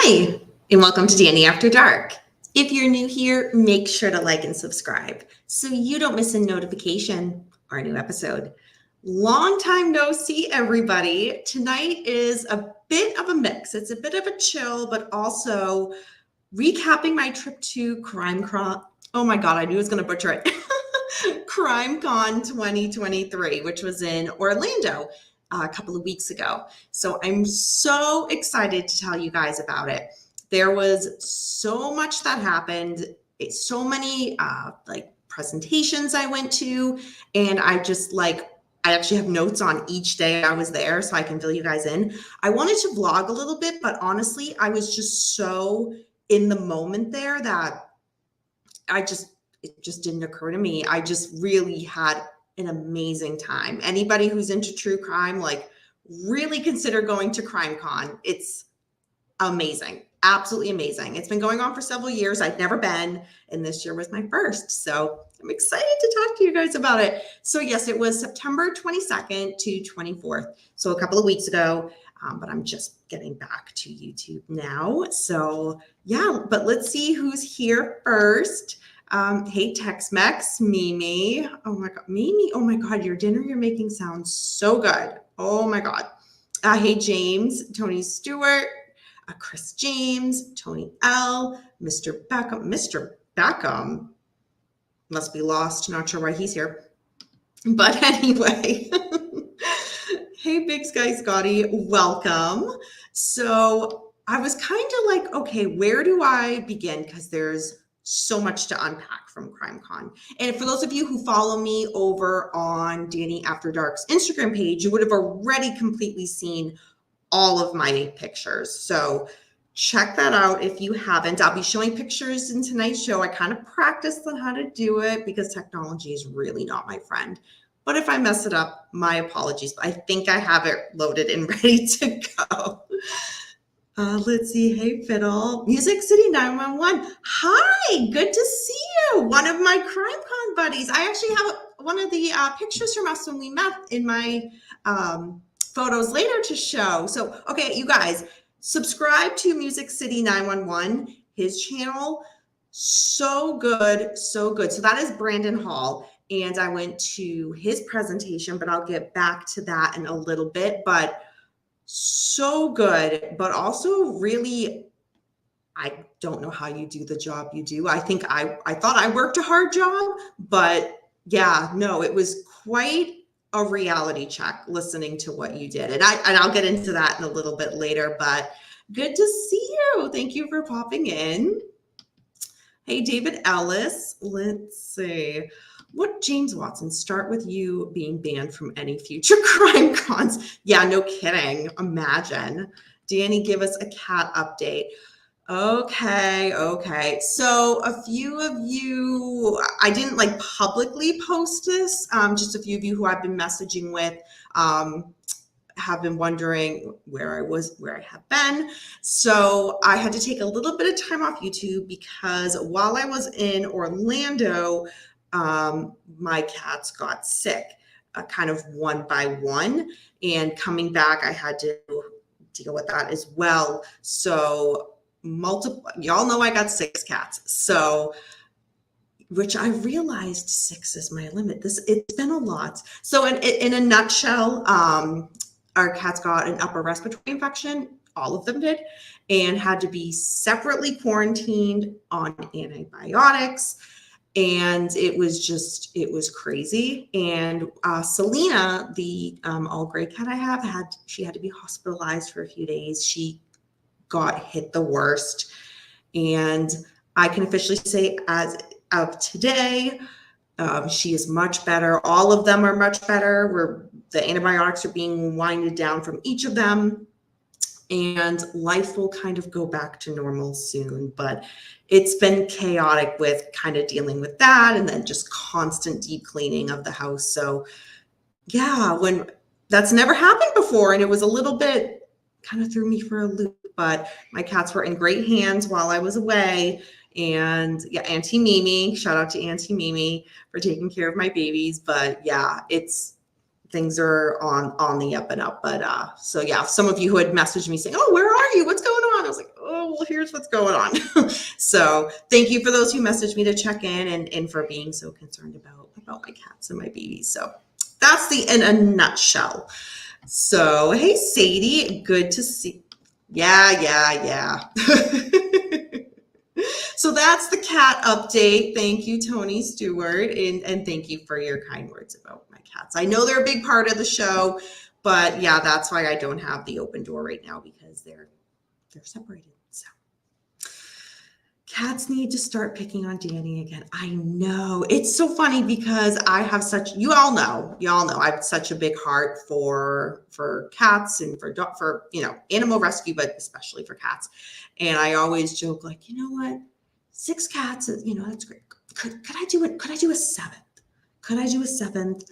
Hi, and welcome to Danny After Dark. If you're new here, make sure to like and subscribe so you don't miss a notification or a new episode. Long time no see, everybody. Tonight is a bit of a mix. It's a bit of a chill, but also recapping my trip to CrimeCon. Oh my God, I knew I was going to butcher it. CrimeCon 2023, which was in Orlando a couple of weeks ago. So I'm so excited to tell you guys about it. There was so much that happened. So many presentations I went to, and I actually have notes on each day I was there so I can fill you guys in. I wanted to vlog a little bit, but honestly, I was just so in the moment there that it just didn't occur to me. I just really had an amazing time. Anybody who's into true crime, really consider going to CrimeCon. It's amazing. Absolutely amazing. It's been going on for several years. I'd never been, and this year was my first. So I'm excited to talk to you guys about it. So yes, it was September 22nd to 24th. So a couple of weeks ago, but I'm just getting back to YouTube now. So yeah, but let's see who's here first. Hey, Tex-Mex, Mimi. Oh my God, Mimi. Oh my God, your dinner you're making sounds so good. Oh my God. Hey, James, Tony Stewart, Chris James, Tony L, Mr. Beckham. Mr. Beckham must be lost. Not sure why he's here. But anyway, hey, Big Sky Scotty, welcome. So I was kind of like, okay, where do I begin? Because there's so much to unpack from CrimeCon. And for those of you who follow me over on Danny After Dark's Instagram page, you would have already completely seen all of my pictures. So check that out if you haven't. I'll be showing pictures in tonight's show. I kind of practiced on how to do it because technology is really not my friend. But if I mess it up, my apologies. I think I have it loaded and ready to go. Let's see. Hey, Fiddle. Music City 911. Hi, good to see you. One of my CrimeCon buddies. I actually have one of the pictures from us when we met in my photos later to show. So, okay, you guys, subscribe to Music City 911. His channel, so good, so good. So that is Brandon Hall. And I went to his presentation, but I'll get back to that in a little bit. But so good, but also really, I don't know how you do the job you do. I think I thought I worked a hard job, but yeah, no, it was quite a reality check listening to what you did. And I'll get into that in a little bit later, but good to see you. Thank you for popping in. Hey, David Ellis. Let's see. What, James Watson, start with you being banned from any future crime cons? Yeah, no kidding. Imagine. Danny, give us a cat update. Okay. So a few of you, I didn't publicly post this. Just a few of you who I've been messaging with have been wondering where I have been. So I had to take a little bit of time off YouTube because while I was in Orlando, my cats got sick, kind of one by one, and coming back, I had to deal with that as well. So y'all know I got 6 cats. So, which I realized 6 is my limit. It's been a lot. So in a nutshell, our cats got an upper respiratory infection. All of them did, and had to be separately quarantined on antibiotics. And it was crazy. And Selena, the all gray cat I have, she had to be hospitalized for a few days. She got hit the worst. And I can officially say as of today, she is much better. All of them are much better. The antibiotics are being winded down from each of them. And life will kind of go back to normal soon, but it's been chaotic with kind of dealing with that and then just constant deep cleaning of the house. So yeah, when that's never happened before, and it was a little bit kind of threw me for a loop, but my cats were in great hands while I was away. And yeah, Auntie Mimi, shout out to Auntie Mimi for taking care of my babies. But yeah, things are on the up and up. But so yeah, some of you who had messaged me saying, oh, where are you? What's going on? I was like, oh oh, well, here's what's going on. So thank you for those who messaged me to check in and for being so concerned about my cats and my babies. So that's in a nutshell. So, hey, Sadie, good to see. Yeah. So that's the cat update. Thank you, Tony Stewart, and thank you for your kind words about my cats. I know they're a big part of the show, but yeah, that's why I don't have the open door right now, because they're separated. So cats need to start picking on Danny again. I know. It's so funny because I have you all know I have such a big heart for cats and for animal rescue, but especially for cats. And I always joke, like, you know what? 6 cats, that's great. Could I do it? Could I do a 7th? Could I do a 7th?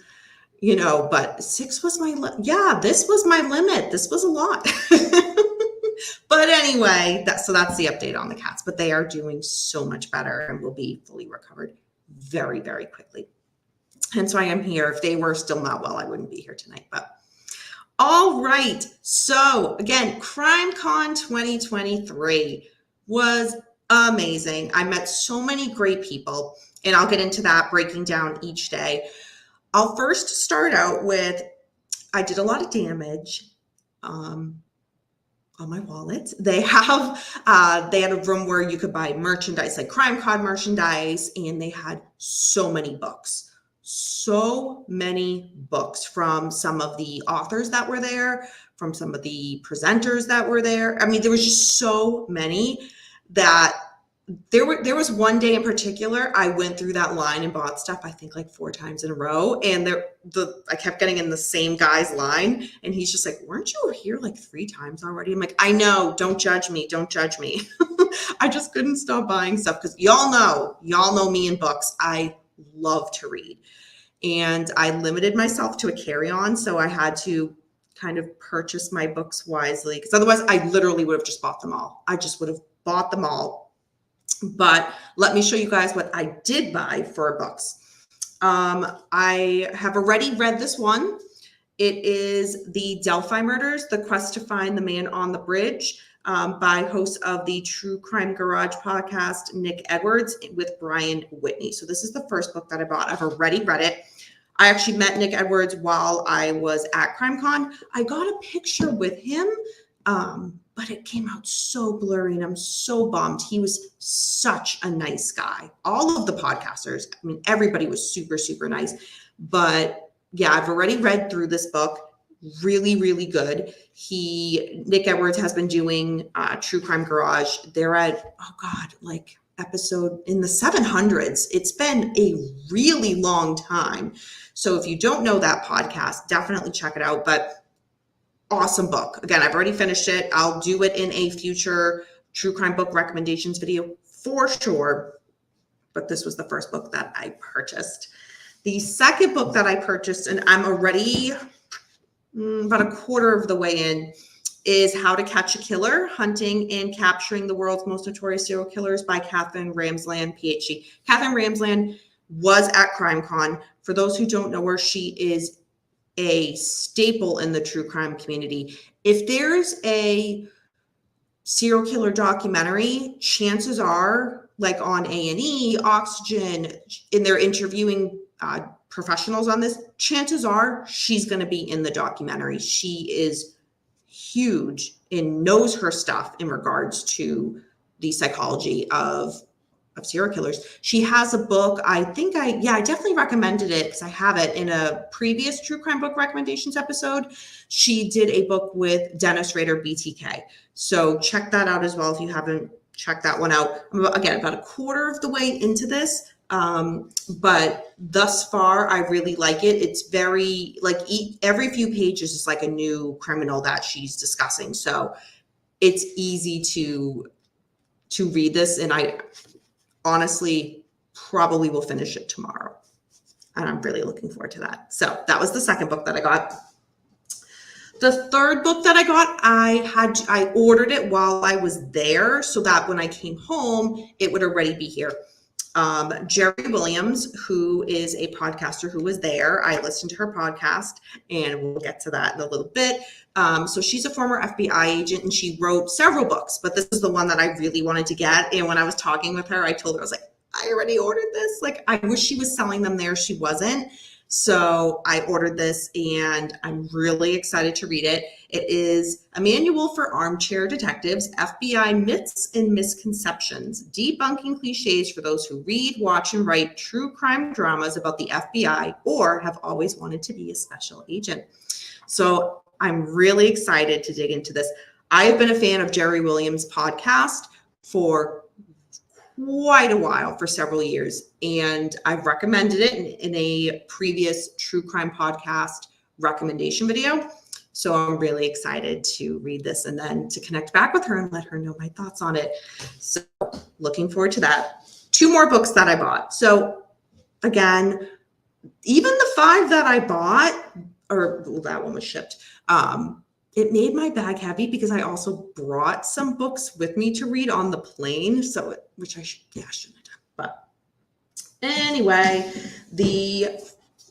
But 6 was this was my limit. This was a lot. But anyway, that's the update on the cats, but they are doing so much better and will be fully recovered very, very quickly. Hence why I'm here. If they were still not well, I wouldn't be here tonight, but all right. So again, CrimeCon 2023 was amazing. I met so many great people, and I'll get into that, breaking down each day. I'll first start out with, I did a lot of damage on my wallet. They had a room where you could buy merchandise, like CrimeCon merchandise, and they had so many books from some of the authors that were there, from some of the presenters that were there. I mean, there was just so many that there was one day in particular, I went through that line and bought stuff, I think like 4 times in a row. And I kept getting in the same guy's line. And he's just like, weren't you here like 3 times already? I'm like, I know, don't judge me. I just couldn't stop buying stuff because y'all know me and books. I love to read. And I limited myself to a carry-on. So I had to kind of purchase my books wisely, because otherwise I literally would have just bought them all. I just would have bought them all. But let me show you guys what I did buy for books. I have already read this one. It is The Delphi Murders, The Quest to Find the Man on the Bridge, by host of the True Crime Garage podcast, Nick Edwards, with Brian Whitney. So this is the first book that I bought. I've already read it. I actually met Nick Edwards while I was at CrimeCon. I got a picture with him, but it came out so blurry, and I'm so bummed. He was such a nice guy. All of the podcasters, I mean, everybody was super, super nice. But yeah, I've already read through this book. Really, really good. Nick Edwards has been doing True Crime Garage. They're at, like episode in the 700s. It's been a really long time. So if you don't know that podcast, definitely check it out. But awesome book. Again, I've already finished it. I'll do it in a future true crime book recommendations video for sure. But this was the first book that I purchased. The second book that I purchased, and I'm already about a quarter of the way in, is How to Catch a Killer, Hunting and Capturing the World's Most Notorious Serial Killers by Katherine Ramsland, PhD. Katherine Ramsland was at CrimeCon. For those who don't know her, she is a staple in the true crime community. If there's a serial killer documentary, chances are, like on A&E, Oxygen, and they're interviewing professionals on this, chances are she's going to be in the documentary. She is huge and knows her stuff in regards to the psychology of serial killers. She has a book. I definitely recommended it because I have it in a previous true crime book recommendations episode. She did a book with Dennis Rader, BTK. So check that out as well if you haven't checked that one out. I'm about a quarter of the way into this. But thus far, I really like it. It's very every few pages is like a new criminal that she's discussing. So it's easy to read this. And I honestly probably will finish it tomorrow. And I'm really looking forward to that. So that was the second book that I got. The third book that I got, I ordered it while I was there so that when I came home, it would already be here. Jerry Williams, who is a podcaster who was there, I listened to her podcast, and we'll get to that in a little bit. So she's a former FBI agent and she wrote several books, but this is the one that I really wanted to get. And when I was talking with her, I told her, I was like, I already ordered this. Like, I wish she was selling them there. She wasn't. So I ordered this and I'm really excited to read it. It is a manual for armchair detectives, FBI myths and misconceptions, debunking cliches for those who read, watch, and write true crime dramas about the FBI or have always wanted to be a special agent. So I'm really excited to dig into this. I have been a fan of Jerry Williams' podcast for quite a while, for several years, and I've recommended it in a previous true crime podcast recommendation video. So I'm really excited to read this and then to connect back with her and let her know my thoughts on it. So looking forward to that. 2 more books that I bought. So again, even the 5 that I bought, or well, that one was shipped, it made my bag heavy because I also brought some books with me to read on the plane. So, which I shouldn't have done. But anyway, the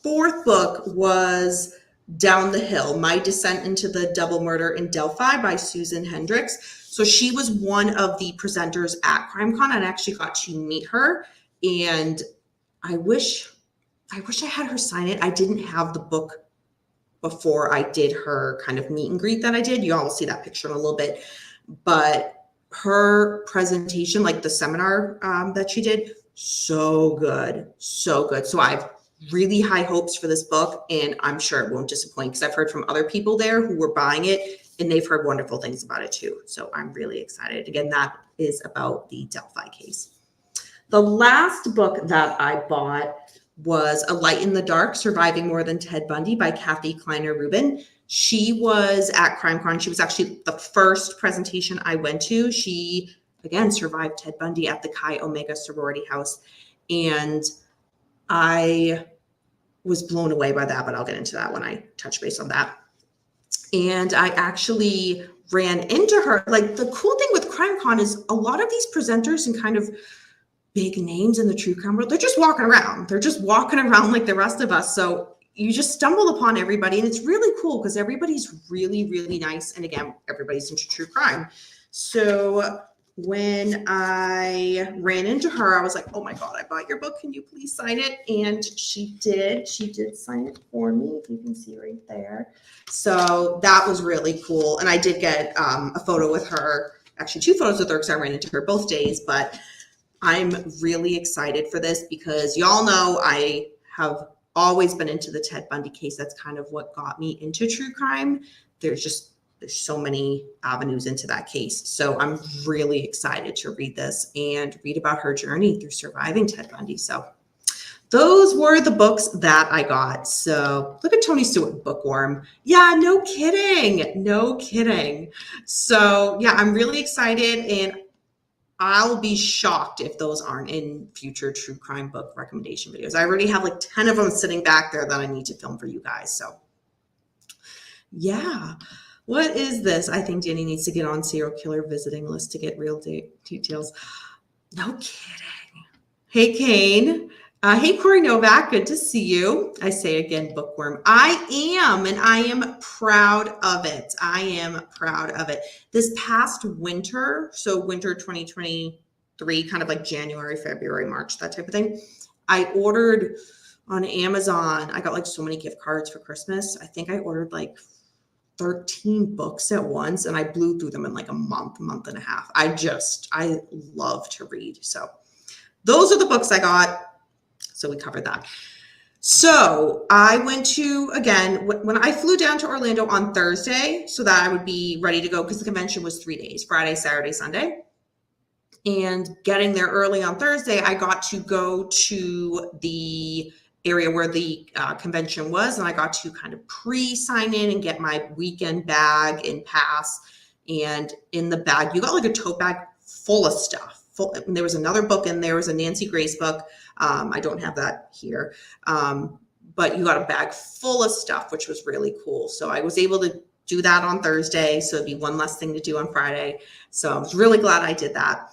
4th book was Down the Hill, My Descent into the Double Murder in Delphi by Susan Hendricks. So she was one of the presenters at CrimeCon, and I actually got to meet her. And I wish I had her sign it. I didn't have the book before I did her kind of meet and greet that I did. You all will see that picture in a little bit. But her presentation, like the seminar that she did, so good, so good. So I have really high hopes for this book, and I'm sure it won't disappoint because I've heard from other people there who were buying it, and they've heard wonderful things about it too. So I'm really excited. Again, that is about the Delphi case. The last book that I bought was A Light in the Dark, Surviving More Than Ted Bundy by Kathy Kleiner Rubin. She was at CrimeCon. She was actually the first presentation I went to. She, again, survived Ted Bundy at the Chi Omega sorority house. And I was blown away by that, but I'll get into that when I touch base on that. And I actually ran into her. Like, the cool thing with CrimeCon is a lot of these presenters and kind of big names in the true crime world, they're just walking around. They're just walking around like the rest of us. So you just stumble upon everybody, and it's really cool because everybody's really, really nice. And again, everybody's into true crime. So when I ran into her, I was like, oh my God, I bought your book. Can you please sign it? And she did. She did sign it for me, if you can see right there. So that was really cool. And I did get a photo with her, actually 2 photos with her because I ran into her both days. But I'm really excited for this because y'all know I have always been into the Ted Bundy case. That's kind of what got me into true crime. There's so many avenues into that case. So I'm really excited to read this and read about her journey through surviving Ted Bundy. So those were the books that I got. So look at Tony Stewart, bookworm. Yeah, no kidding. No kidding. So yeah, I'm really excited, and I'll be shocked if those aren't in future true crime book recommendation videos. I already have like 10 of them sitting back there that I need to film for you guys. So yeah, what is this? I think Danny needs to get on serial killer visiting list to get real details. No kidding. Hey, Kane. Hey, Corey Novak. Good to see you. I say again, bookworm. I am, and I am proud of it. I am proud of it. This past winter, so winter 2023, kind of like January, February, March, that type of thing, I ordered on Amazon. I got like so many gift cards for Christmas. I think I ordered like 13 books at once, and I blew through them in like a month and a half. I love to read. So those are the books I got. So we covered that. So I went to, again, when I flew down to Orlando on Thursday so that I would be ready to go, because the convention was 3 days, Friday, Saturday, Sunday. And getting there early on Thursday, I got to go to the area where the convention was, and I got to kind of pre-sign in and get my weekend bag and pass. And in the bag, you got like a tote bag full of stuff. There was another book in there, was a Nancy Grace book. I don't have that here, but you got a bag full of stuff, which was really cool. So I was able to do that on Thursday. So it'd be one less thing to do on Friday. So I was really glad I did that.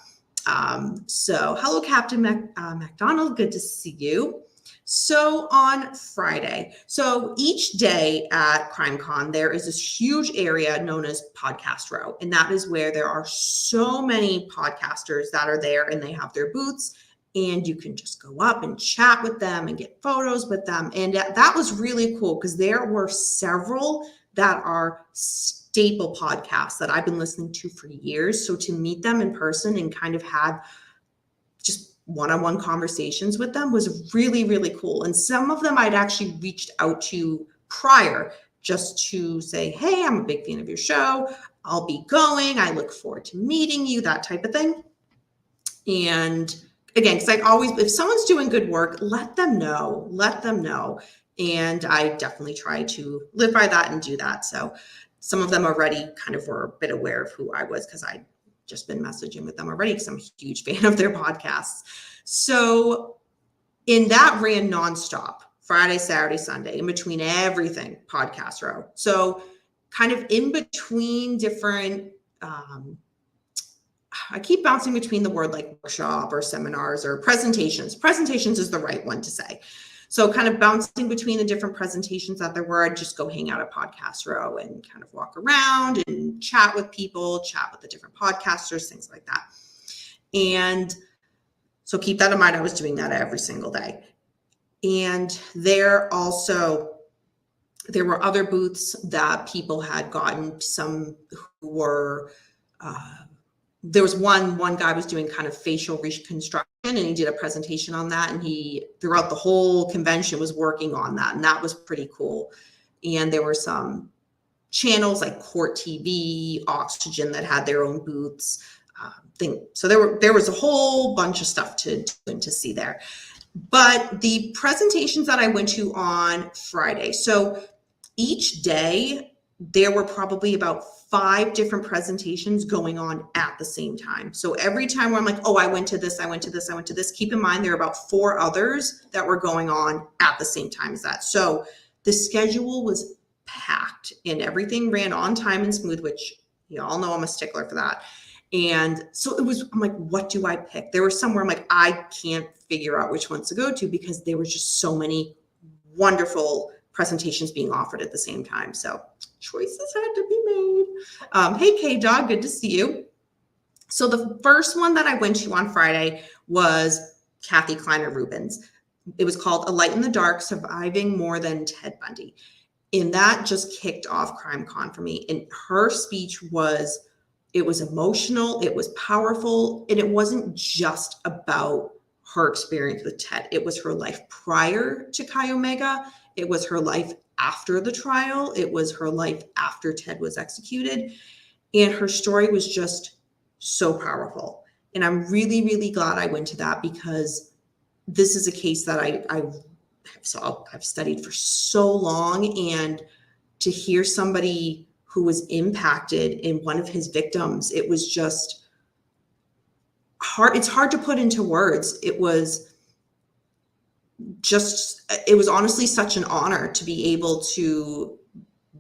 So hello, Captain McDonald. Good to see you. So on Friday, so each day at CrimeCon, there is this huge area known as Podcast Row. And that is where there are so many podcasters that are there and they have their booths. And you can just go up and chat with them and get photos with them. And that was really cool because there were several that are staple podcasts that I've been listening to for years. So to meet them in person and kind of have just one-on-one conversations with them was really, really cool. And some of them I'd actually reached out to prior just to say, hey, I'm a big fan of your show. I'll be going. I look forward to meeting you, that type of thing. And again, because I always, if someone's doing good work, let them know. And I definitely try to live by that and do that. So some of them already kind of were a bit aware of who I was because I'd just been messaging with them already because I'm a huge fan of their podcasts. So in that ran nonstop, Friday, Saturday, Sunday, in between everything, Podcast Row. So kind of in between different, I keep bouncing between the word like workshop or seminars or presentations. Presentations is the right one to say. So kind of bouncing between the different presentations that there were, I'd just go hang out at Podcast Row and kind of walk around and chat with people, chat with the different podcasters, things like that. And so keep that in mind. I was doing that every single day. And there were other booths that people had gotten, some who were, there was one guy was doing kind of facial reconstruction and he did a presentation on that. And he, throughout the whole convention, was working on that. And that was pretty cool. And there were some channels like Court TV, Oxygen that had their own booths. So there was a whole bunch of stuff to do and to see there. But the presentations that I went to on Friday, so each day there were probably about 5 different presentations going on at the same time. So every time where I'm like, oh, I went to this, keep in mind there are about 4 others that were going on at the same time as that. So the schedule was packed and everything ran on time and smooth, which you all know I'm a stickler for that. And so I'm like, what do I pick? There were some where I'm like, I can't figure out which ones to go to because there was just so many wonderful presentations being offered at the same time. So choices had to be made. Hey, K-Dog, good to see you. So the first one that I went to on Friday was Kathy Kleiner-Rubin's. It was called A Light in the Dark, Surviving More Than Ted Bundy. And that just kicked off CrimeCon for me. And her speech was emotional, it was powerful, and it wasn't just about her experience with Ted. It was her life prior to Chi Omega. It was her life after the trial. It was her life after Ted was executed. And her story was just so powerful. And I'm really, really glad I went to that because this is a case that I've studied for so long. And to hear somebody who was impacted in one of his victims, it was just hard. It's hard to put into words. It was honestly such an honor to be able to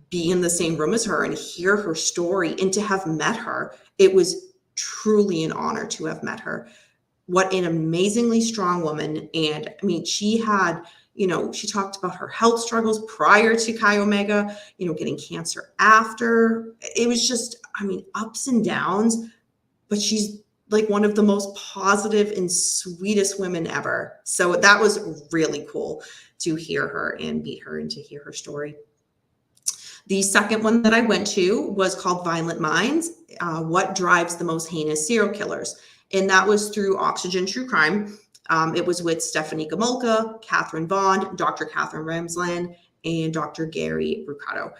be in the same room as her and hear her story and to have met her. It was truly an honor to have met her. What an amazingly strong woman. And I mean, she had, she talked about her health struggles prior to Chi Omega, getting cancer after. It was just, ups and downs, but she's like one of the most positive and sweetest women ever. So that was really cool to hear her and meet her and to hear her story. The second one that I went to was called Violent Minds, What Drives the Most Heinous Serial Killers. And that was through Oxygen True Crime. It was with Stephanie Gomulka, Catherine Bond, Dr. Catherine Ramsland, and Dr. Gary Brucato.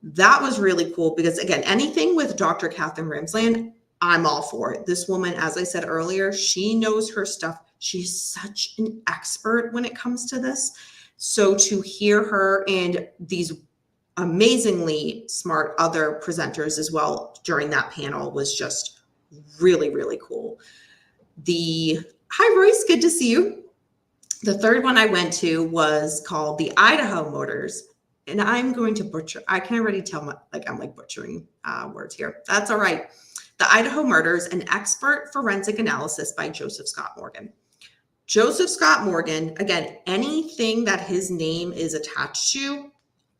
That was really cool because, again, anything with Dr. Catherine Ramsland, I'm all for it. This woman, as I said earlier, she knows her stuff. She's such an expert when it comes to this. So to hear her and these amazingly smart other presenters as well during that panel was just really, really cool. Hi, Royce, good to see you. The third one I went to was called the Idaho Murders. And I'm going to butcher, I can already tell I'm butchering words here. That's all right. The Idaho Murders, an expert forensic analysis by Joseph Scott Morgan. Joseph Scott Morgan, again, anything that his name is attached to,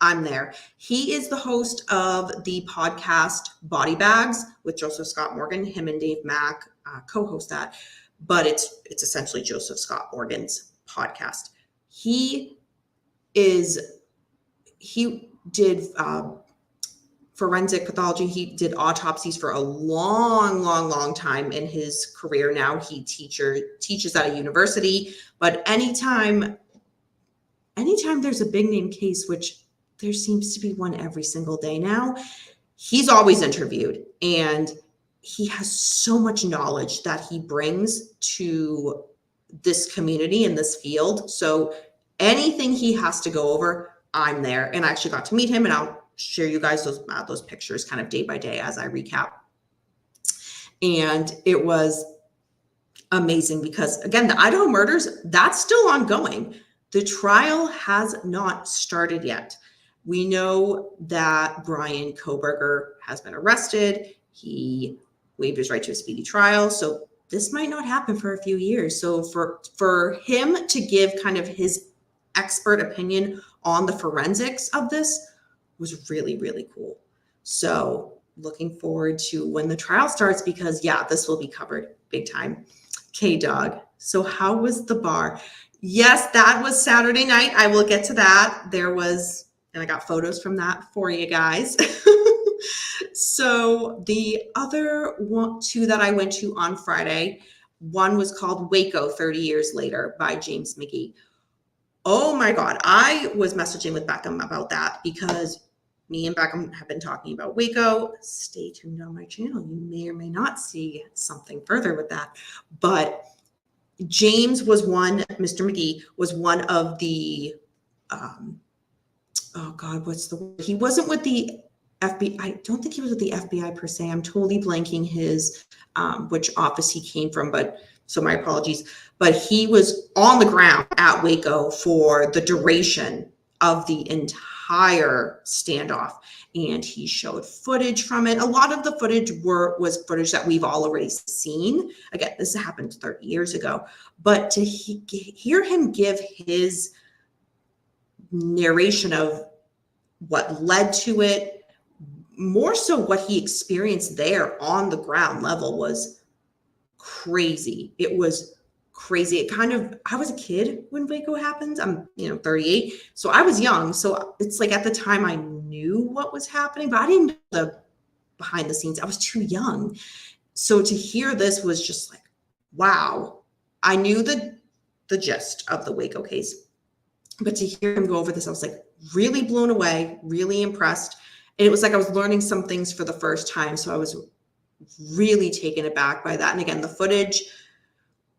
I'm there. He is the host of the podcast Body Bags with Joseph Scott Morgan. Him and Dave Mack co-host that, but it's essentially Joseph Scott Morgan's podcast. He did forensic pathology. He did autopsies for a long time in his career. Now he teaches at a university, but anytime there's a big name case, which there seems to be one every single day now, he's always interviewed, and he has so much knowledge that he brings to this community in this field. So anything he has to go over, I'm there. And I actually got to meet him, and I'll share you guys those pictures kind of day by day as I recap. And it was amazing because, again, the Idaho murders, that's still ongoing. The trial has not started yet. We know that Brian Kohberger has been arrested. He waived his right to a speedy trial. So this might not happen for a few years. So for him to give kind of his expert opinion on the forensics of this was really, really cool. So looking forward to when the trial starts, because yeah, this will be covered big time. K-Dog. So how was the bar? Yes, that was Saturday night. I will get to that. And I got photos from that for you guys. So the other two that I went to on Friday, one was called Waco 30 Years Later by James McGee. Oh my God. I was messaging with Beckham about that because me and Beckham have been talking about Waco. Stay tuned on my channel. You may or may not see something further with that. But James was Mr. McGee was one of the, oh God, what's the word? He wasn't with the FBI. I don't think he was with the FBI per se. I'm totally blanking his, which office he came from, so my apologies. But he was on the ground at Waco for the duration of the entire standoff. And he showed footage from it. A lot of the footage was footage that we've all already seen. Again, this happened 30 years ago. But to hear him give his narration of what led to it, more so what he experienced there on the ground level, was crazy. It was crazy. I was a kid when Waco happened. I'm 38, so I was young. So it's like at the time I knew what was happening, but I didn't know the behind the scenes. I was too young. So to hear this was just like, wow. I knew the gist of the Waco case, but to hear him go over this, I was like really blown away, really impressed. And it was like I was learning some things for the first time. So I was really taken aback by that. And again, the footage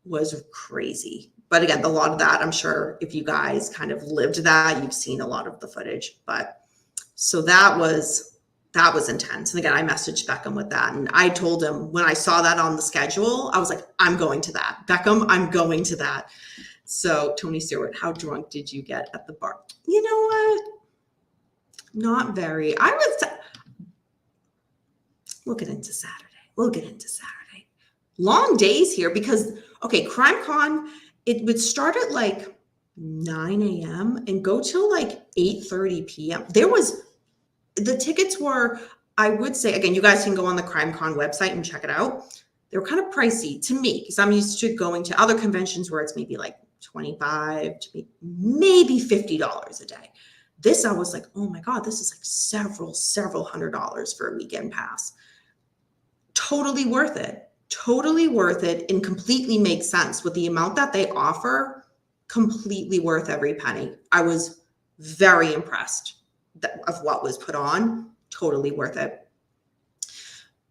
was crazy. But again, a lot of that, I'm sure if you guys kind of lived that, you've seen a lot of the footage. But so that was intense. And again, I messaged Beckham with that. And I told him when I saw that on the schedule, I was like, I'm going to that. Beckham, I'm going to that. So Tony Stewart, how drunk did you get at the bar? You know what? Not very. We'll get into Saturday. Long days here because, okay, CrimeCon, it would start at like 9 a.m. and go till like 8:30 p.m. The tickets were, I would say, again, you guys can go on the CrimeCon website and check it out. They were kind of pricey to me because I'm used to going to other conventions where it's maybe like $25 to maybe $50 a day. This, I was like, oh my God, this is like several $100s for a weekend pass. Totally worth it. And completely makes sense with the amount that they offer. Completely worth every penny. I was very impressed of what was put on. Totally worth it.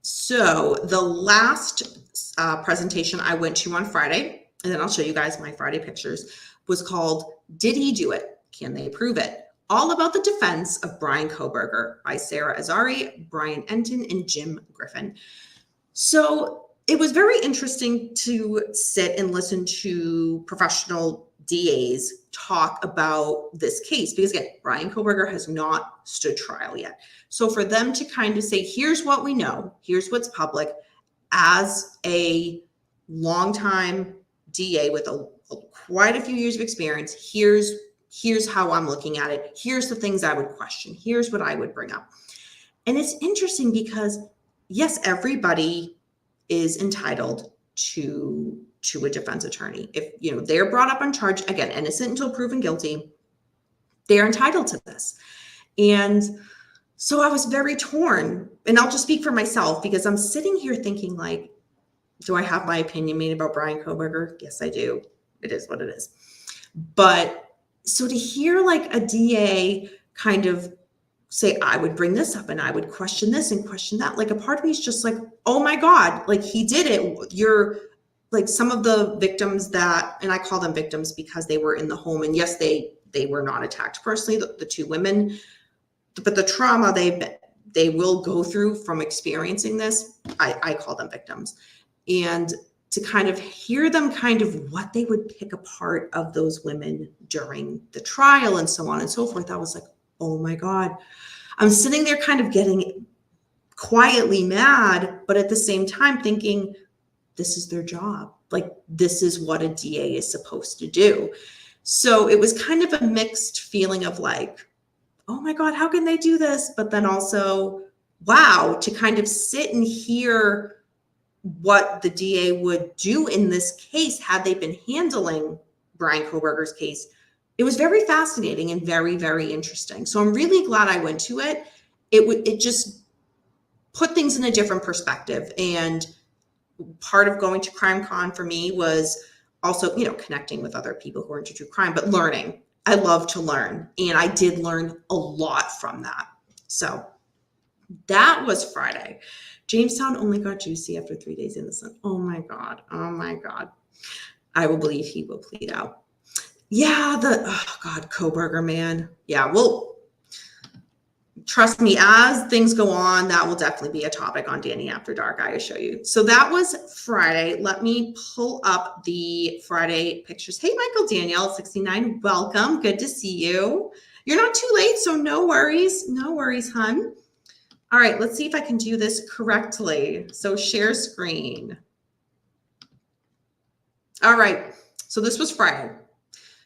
So the last presentation I went to on Friday, and then I'll show you guys my Friday pictures, was called Did He Do It? Can They Prove It? All about the defense of Brian Kohberger by Sarah Azari, Brian Enton, and Jim Griffin. So it was very interesting to sit and listen to professional DAs talk about this case because, again, Brian Kohberger has not stood trial yet. So for them to kind of say, here's what we know, here's what's public, as a longtime DA with quite a few years of experience. Here's how I'm looking at it. Here's the things I would question. Here's what I would bring up. And it's interesting because, yes, everybody is entitled to a defense attorney. If they're brought up on charge, again, innocent until proven guilty, they're entitled to this. And so I was very torn. And I'll just speak for myself because I'm sitting here thinking, like, do I have my opinion made about Bryan Kohberger? Yes, I do. It is what it is. But so to hear like a DA kind of say, I would bring this up and I would question this and question that, like a part of me is just like, oh my God, like he did it. You're like some of the victims that, and I call them victims because they were in the home, and yes, they were not attacked personally, the two women, but the trauma they will go through from experiencing this, I call them victims. And to kind of hear them kind of what they would pick apart of those women during the trial and so on and so forth, I was like, oh my God. I'm sitting there kind of getting quietly mad, but at the same time thinking, this is their job. Like, this is what a DA is supposed to do. So it was kind of a mixed feeling of like, oh my God, how can they do this? But then also, wow, to kind of sit and hear what the DA would do in this case had they been handling Bryan Kohberger's case. It was very fascinating and very, very interesting. So I'm really glad I went to it. It just put things in a different perspective. And part of going to CrimeCon for me was also, connecting with other people who are into true crime, but learning. I love to learn. And I did learn a lot from that. So that was Friday. Jamestown only got juicy after 3 days innocent. Oh my God. Oh my God. I will believe he will plead out. Yeah, Kohberger, man. Yeah, well, trust me, as things go on, that will definitely be a topic on Danny After Dark, I assure you. So that was Friday. Let me pull up the Friday pictures. Hey, Michael Danielle, 69, welcome. Good to see you. You're not too late, so no worries. No worries, hun. All right, let's see if I can do this correctly. So share screen. All right, so this was Friday.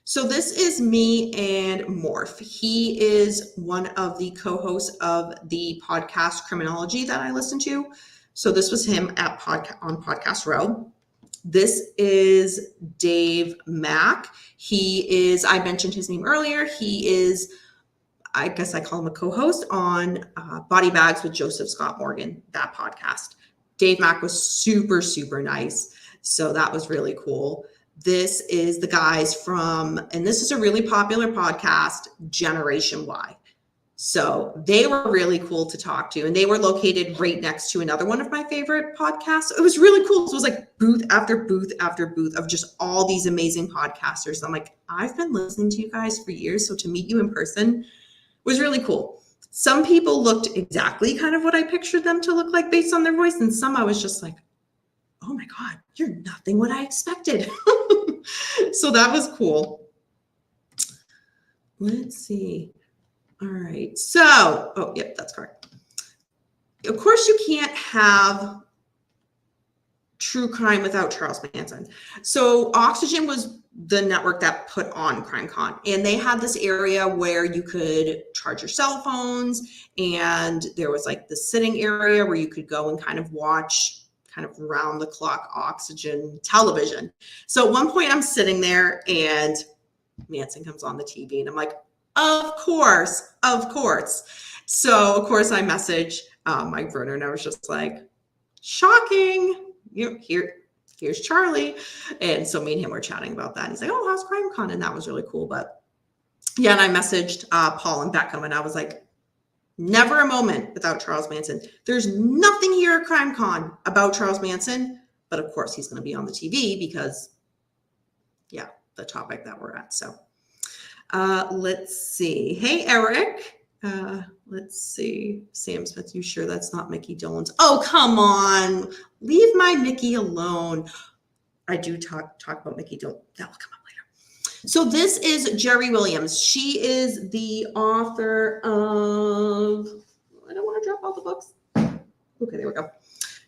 So this is me and Morph. He is one of the co-hosts of the podcast Criminology that I listen to. So this was him on Podcast Row. This is Dave Mack. He is, I mentioned his name earlier. He is, I guess I call him a co-host on Body Bags with Joseph Scott Morgan, that podcast. Dave Mack was super, super nice. So that was really cool. This is the guys from, and this is a really popular podcast, Generation Y. So they were really cool to talk to. And they were located right next to another one of my favorite podcasts. It was really cool. So it was like booth after booth after booth of just all these amazing podcasters. I'm like, I've been listening to you guys for years. So to meet you in person was really cool. Some people looked exactly kind of what I pictured them to look like based on their voice. And some I was just like, oh my God, you're nothing what I expected. So that was cool. Let's see. All right. So, oh, yep, that's correct. Of course, you can't have true crime without Charles Manson. So Oxygen was the network that put on CrimeCon, and they had this area where you could charge your cell phones, and there was like the sitting area where you could go and kind of watch kind of round the clock Oxygen television. So at one point I'm sitting there and Manson comes on the TV and I'm like, of course. So of course I message Mike Verner and I was just like, shocking. Here's Charlie. And so me and him were chatting about that. And he's like, oh, how's CrimeCon? And that was really cool. But yeah, and I messaged Paul and Beckham and I was like, never a moment without Charles Manson. There's nothing here at CrimeCon about Charles Manson, but of course he's going to be on the TV because, yeah, the topic that we're at. So let's see. Hey, Eric. Let's see. Sam Smith, you sure that's not Mickey Dolenz? Oh, come on. Leave my Mickey alone. I do talk about Mickey Dolenz. That will come up later. So this is Jerry Williams. She is the author of, I don't want to drop all the books. Okay, there we go.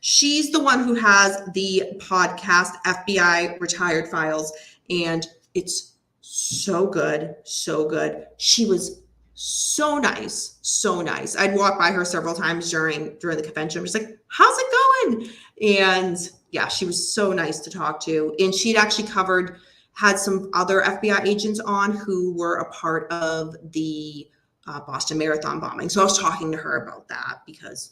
She's the one who has the podcast FBI Retired Files, and it's so good, so good. She was so nice, so nice. I'd walk by her several times during the convention. I'm just like, how's it going? And yeah, she was so nice to talk to. And she'd actually had some other FBI agents on who were a part of the Boston Marathon bombing. So I was talking to her about that because,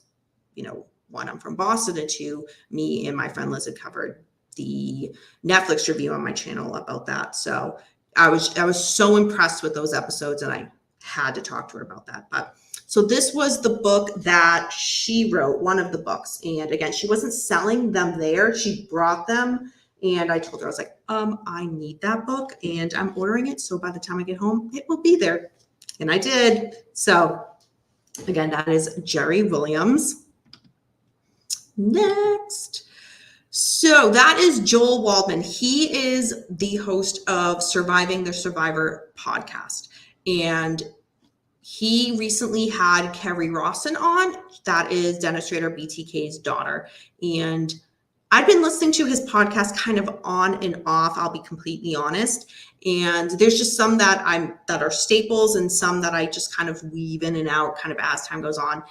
one, I'm from Boston, and two, me and my friend Liz had covered the Netflix review on my channel about that. So I was so impressed with those episodes, and I had to talk to her about that. But so this was the book that she wrote, one of the books. And again, she wasn't selling them there. She brought them, and I told her, I was like, I need that book, and I'm ordering it. So by the time I get home, it will be there. And I did. So again, that is Jerry Williams. Next. So that is Joel Waldman. He is the host of Surviving the Survivor podcast. And he recently had Kerry Rawson on. That is Dennis Rader BTK's daughter. And I've been listening to his podcast kind of on and off, I'll be completely honest. And there's just some that are staples and some that I just kind of weave in and out kind of as time goes on.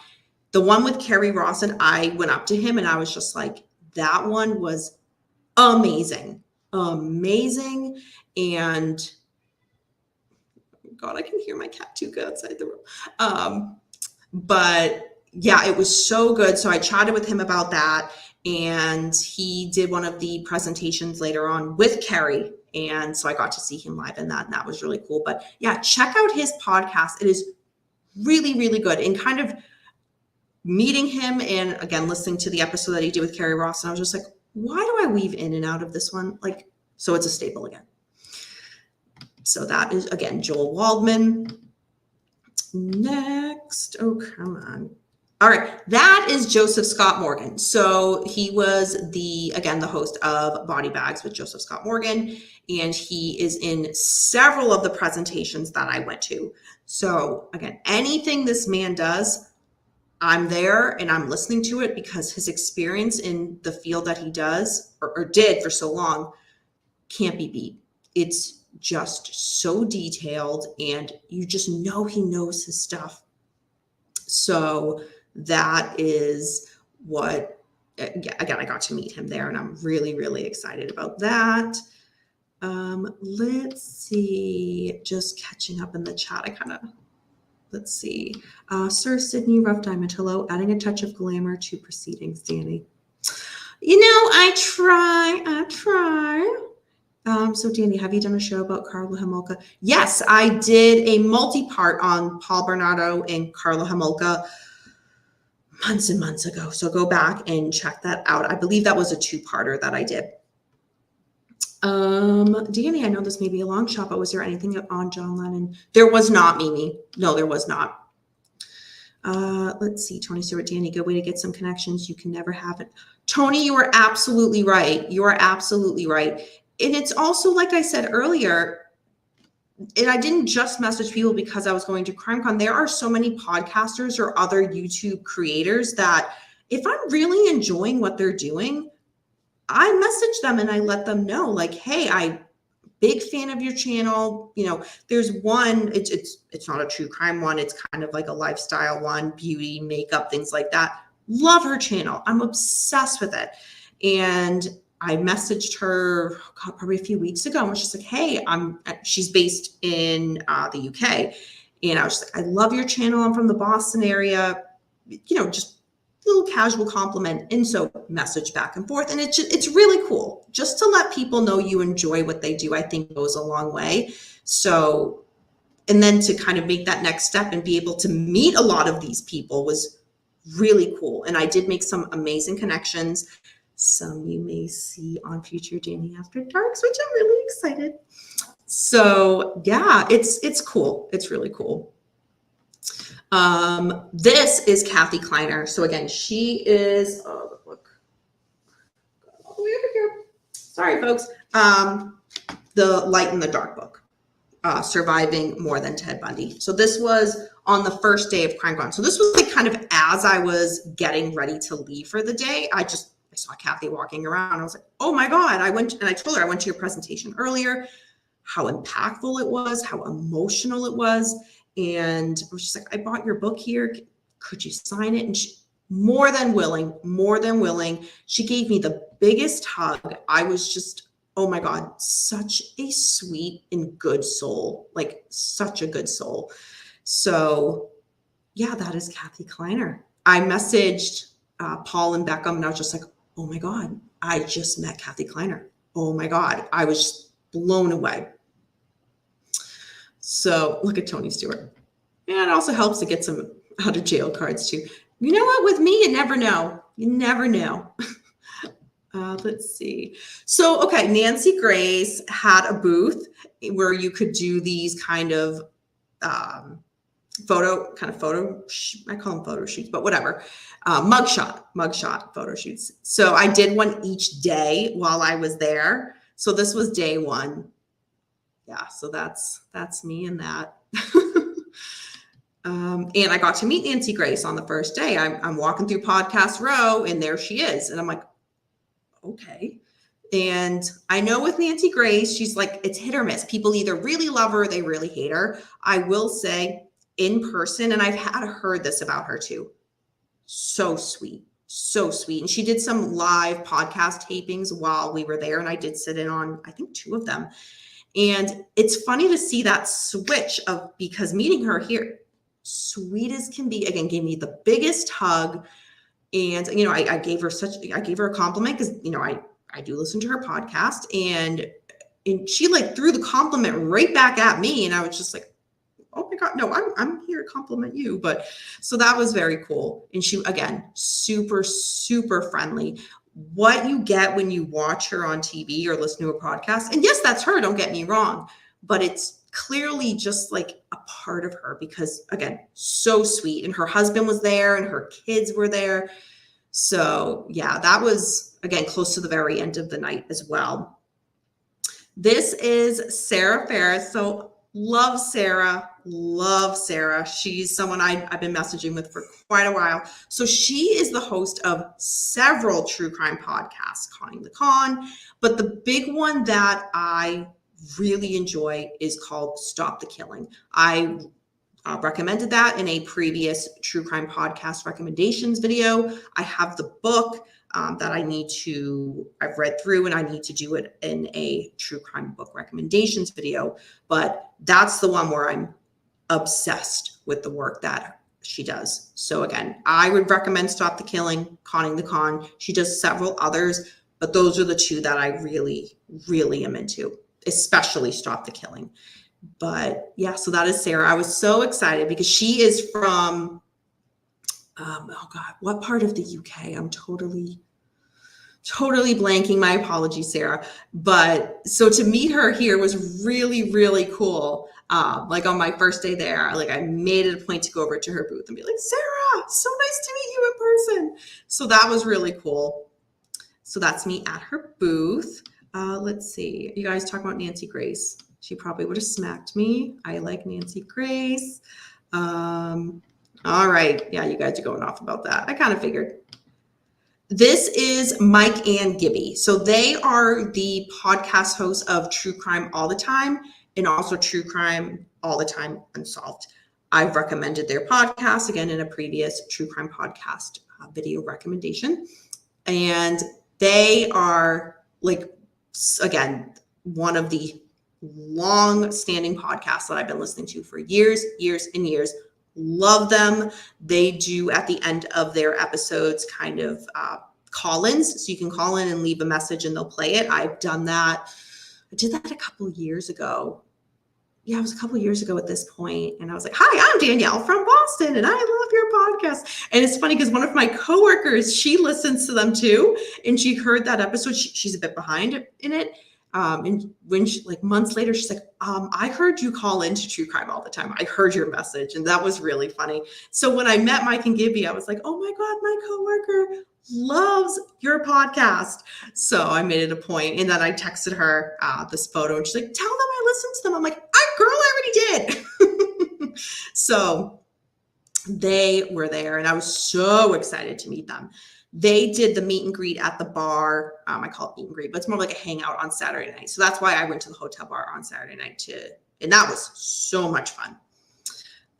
The one with Kerry Rawson, I went up to him and I was just like, that one was amazing. Amazing. And God, I can hear my cat too good outside the room. But yeah, it was so good. So I chatted with him about that. And he did one of the presentations later on with Kerry. And so I got to see him live in that. And that was really cool. But yeah, check out his podcast. It is really, really good. And kind of meeting him and again, listening to the episode that he did with Kerry Rawson, I was just like, why do I weave in and out of this one? Like, so it's a staple again. So that is, again, Joel Waldman. Next. Oh, come on. All right. That is Joseph Scott Morgan. So he was the host of Body Bags with Joseph Scott Morgan. And he is in several of the presentations that I went to. So again, anything this man does, I'm there and I'm listening to it because his experience in the field that he does or did for so long can't be beat. It's just so detailed and you just know he knows his stuff. So that is what, again, I got to meet him there and I'm really, really excited about that. Let's see, just catching up in the chat. Let's see. Sir Sydney Rough Diamond, hello. Adding a touch of glamour to proceedings, Danny. I try. So Danny, have you done a show about Carla Homolka? Yes, I did a multi-part on Paul Bernardo and Carla Homolka months and months ago. So go back and check that out. I believe that was a two-parter that I did. Danny, I know this may be a long shot, but was there anything on John Lennon? There was not, Mimi. No, there was not. Let's see, Tony Stewart, Danny, good way to get some connections. You can never have it. Tony, you are absolutely right. You are absolutely right. And it's also, like I said earlier, and I didn't just message people because I was going to CrimeCon. There are so many podcasters or other YouTube creators that if I'm really enjoying what they're doing, I message them and I let them know, like, hey, I'm big fan of your channel. There's one, it's not a true crime one. It's kind of like a lifestyle one, beauty, makeup, things like that. Love her channel. I'm obsessed with it. And I messaged her probably a few weeks ago and was just like, hey, she's based in the UK. And I was just like, I love your channel. I'm from the Boston area, just little casual compliment. And so message back and forth. And it's really cool just to let people know you enjoy what they do. I think goes a long way. So, and then to kind of make that next step and be able to meet a lot of these people was really cool. And I did make some amazing connections. Some you may see on future Danny After Darks, which I'm really excited. So yeah, it's cool. It's really cool. This is Kathy Kleiner. So again, she is, look, all the way over here. Sorry, folks. The Light in the Dark book, Surviving More Than Ted Bundy. So this was on the first day of CrimeCon. So this was like kind of as I was getting ready to leave for the day. I just I saw Kathy walking around. I was like, oh my God. I told her I went to your presentation earlier, how impactful it was, how emotional it was. And I was just like, I bought your book here. Could you sign it? And she, more than willing. She gave me the biggest hug. I was just, oh my God, such a sweet and good soul, like such a good soul. So yeah, that is Kathy Kleiner. I messaged Paul and Beckham, and I was just like, oh my God, I just met Kathy Kleiner. Oh my God, I was blown away. So look at Tony Stewart. And it also helps to get some out of jail cards too. You know what? With me, you never know. You never know. Let's see. So, okay, Nancy Grace had a booth where you could do these kind of photo, I call them photo shoots, but whatever. Mugshot photo shoots. So I did one each day while I was there. So this was day one. Yeah, so that's me and that. And I got to meet Nancy Grace on the first day. I'm walking through Podcast Row, and there she is. And I'm like, okay. And I know with Nancy Grace, she's like, it's hit or miss. People either really love her or they really hate her. I will say in person, and I've heard this about her too. So sweet. And she did some live podcast tapings while we were there. And I did sit in on, I think, 2 of them. And it's funny to see that switch because meeting her here, sweet as can be, again, gave me the biggest hug. And, I gave her a compliment because, I do listen to her podcast, and she like threw the compliment right back at me. And I was just like, oh my God, no, I'm here to compliment you. But so that was very cool. And she, again, super, super friendly. What you get when you watch her on TV or listen to a podcast, and yes, that's her, don't get me wrong, but it's clearly just like a part of her because, again, so sweet. And her husband was there and her kids were there. So yeah, that was, again, close to the very end of the night as well. This is Sarah Ferris. So love Sarah. She's someone I've been messaging with for quite a while. So she is the host of several true crime podcasts, Conning the Con. But the big one that I really enjoy is called Stop the Killing. I recommended that in a previous true crime podcast recommendations video. I have the book that I've read through, and I need to do it in a true crime book recommendations video. But that's the one where I'm obsessed with the work that she does. So again, I would recommend Stop the Killing, Conning the Con. She does several others, but those are the 2 that I really, really am into, especially Stop the Killing. But yeah, so that is Sarah. I was so excited because she is from, oh God, what part of the UK? I'm totally blanking. My apologies, Sarah. But so to meet her here was really, really cool. Like on my first day there, like I made it a point to go over to her booth and be like, Sarah, so nice to meet you in person. So that was really cool. So that's me at her booth. Let's see. You guys talk about Nancy Grace. She probably would have smacked me. I like Nancy Grace. All right. Yeah, you guys are going off about that. I kind of figured. This is Mike and Gibby. So they are the podcast hosts of True Crime All the Time and also True Crime All the Time Unsolved. I've recommended their podcast, again, in a previous True Crime podcast video recommendation. And they are, like, again, one of the long-standing podcasts that I've been listening to for years and years. Love them. They do, at the end of their episodes, kind of call-ins. So you can call in and leave a message and they'll play it. I've done that. I did that a couple of years ago. Yeah, it was a couple of years ago at this point. And I was like, hi, I'm Danielle from Boston and I love your podcast. And it's funny because one of my coworkers, she listens to them too. And she heard that episode. She's a bit behind in it. And when she, like months later, she's like, I heard you call into True Crime All the Time. I heard your message. And that was really funny. So when I met Mike and Gibby, I was like, oh my God, my coworker loves your podcast. So I made it a point. And then I texted her this photo and she's like, tell them I listened to them. I'm like, girl, I already did. So they were there and I was so excited to meet them. They did the meet and greet at the bar. I call it meet and greet, but it's more like a hangout on Saturday night. So that's why I went to the hotel bar on Saturday night too. And that was so much fun.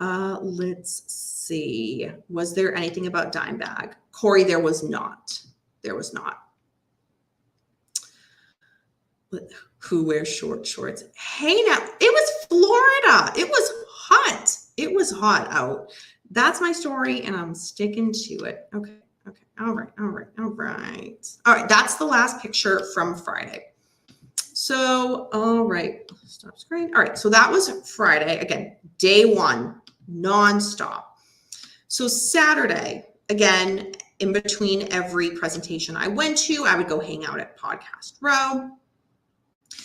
Let's see. Was there anything about Dimebag? Corey, there was not. There was not. Who wears short shorts? Hey now, it was Florida. It was hot. It was hot out. That's my story, and I'm sticking to it. Okay. All right. That's the last picture from Friday. So, all right, stop screen. All right, so that was Friday. Again, day one, nonstop. So Saturday, again, in between every presentation I went to, I would go hang out at Podcast Row.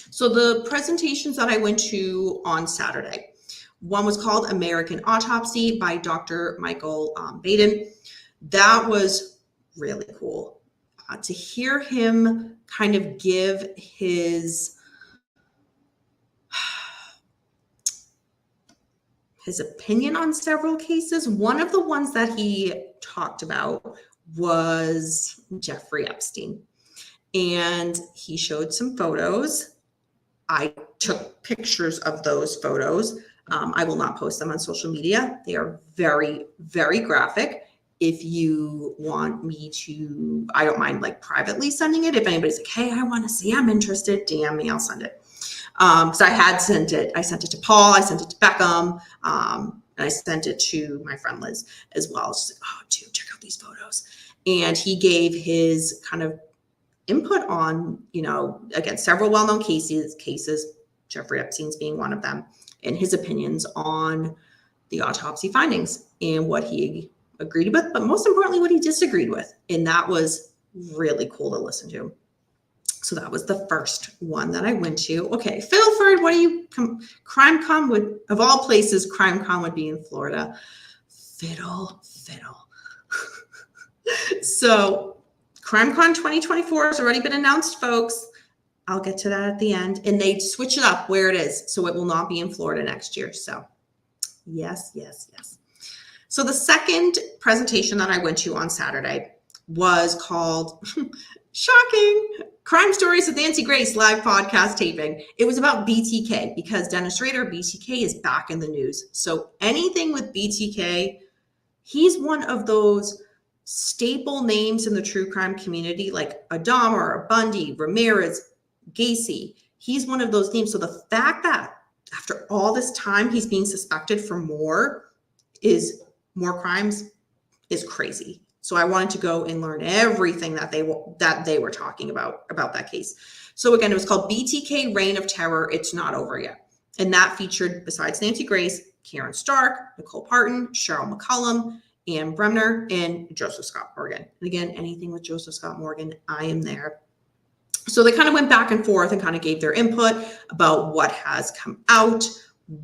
So the presentations that I went to on Saturday, one was called American Autopsy by Dr. Michael Baden. That was really cool to hear him kind of give his opinion on several cases. One of the ones that he talked about was Jeffrey Epstein, and he showed some photos. I took pictures of those photos. I will not post them on social media. They are very, very graphic. If you want me to, I don't mind like privately sending it. If anybody's like, hey, I want to see, I'm interested, DM me, I'll send it. Because I had sent it. I sent it to Paul, I sent it to Beckham, and I sent it to my friend Liz as well. She's like, oh, dude, check out these photos. And he gave his kind of input on, again, several well-known cases, Jeffrey Epstein's being one of them, and his opinions on the autopsy findings and what he agreed with, but most importantly, what he disagreed with. And that was really cool to listen to. So that was the first one that I went to. Okay, Fiddleford, what do you, CrimeCon would, of all places, CrimeCon would be in Florida. Fiddle. So CrimeCon 2024 has already been announced, folks. I'll get to that at the end. And they switch it up where it is, so it will not be in Florida next year. So yes. So the second presentation that I went to on Saturday was called, shocking, Crime Stories with Nancy Grace live podcast taping. It was about BTK because Dennis Rader, BTK, is back in the news. So anything with BTK, he's one of those staple names in the true crime community, like a Dahmer, a Bundy, Ramirez, Gacy. He's one of those names. So the fact that after all this time he's being suspected for more crimes is crazy. So I wanted to go and learn everything that they were talking about that case. So again, it was called BTK Reign of Terror. It's Not Over Yet. And that featured, besides Nancy Grace, Karen Stark, Nicole Parton, Cheryl McCollum, Ann Bremner, and Joseph Scott Morgan. And again, anything with Joseph Scott Morgan, I am there. So they kind of went back and forth and kind of gave their input about what has come out,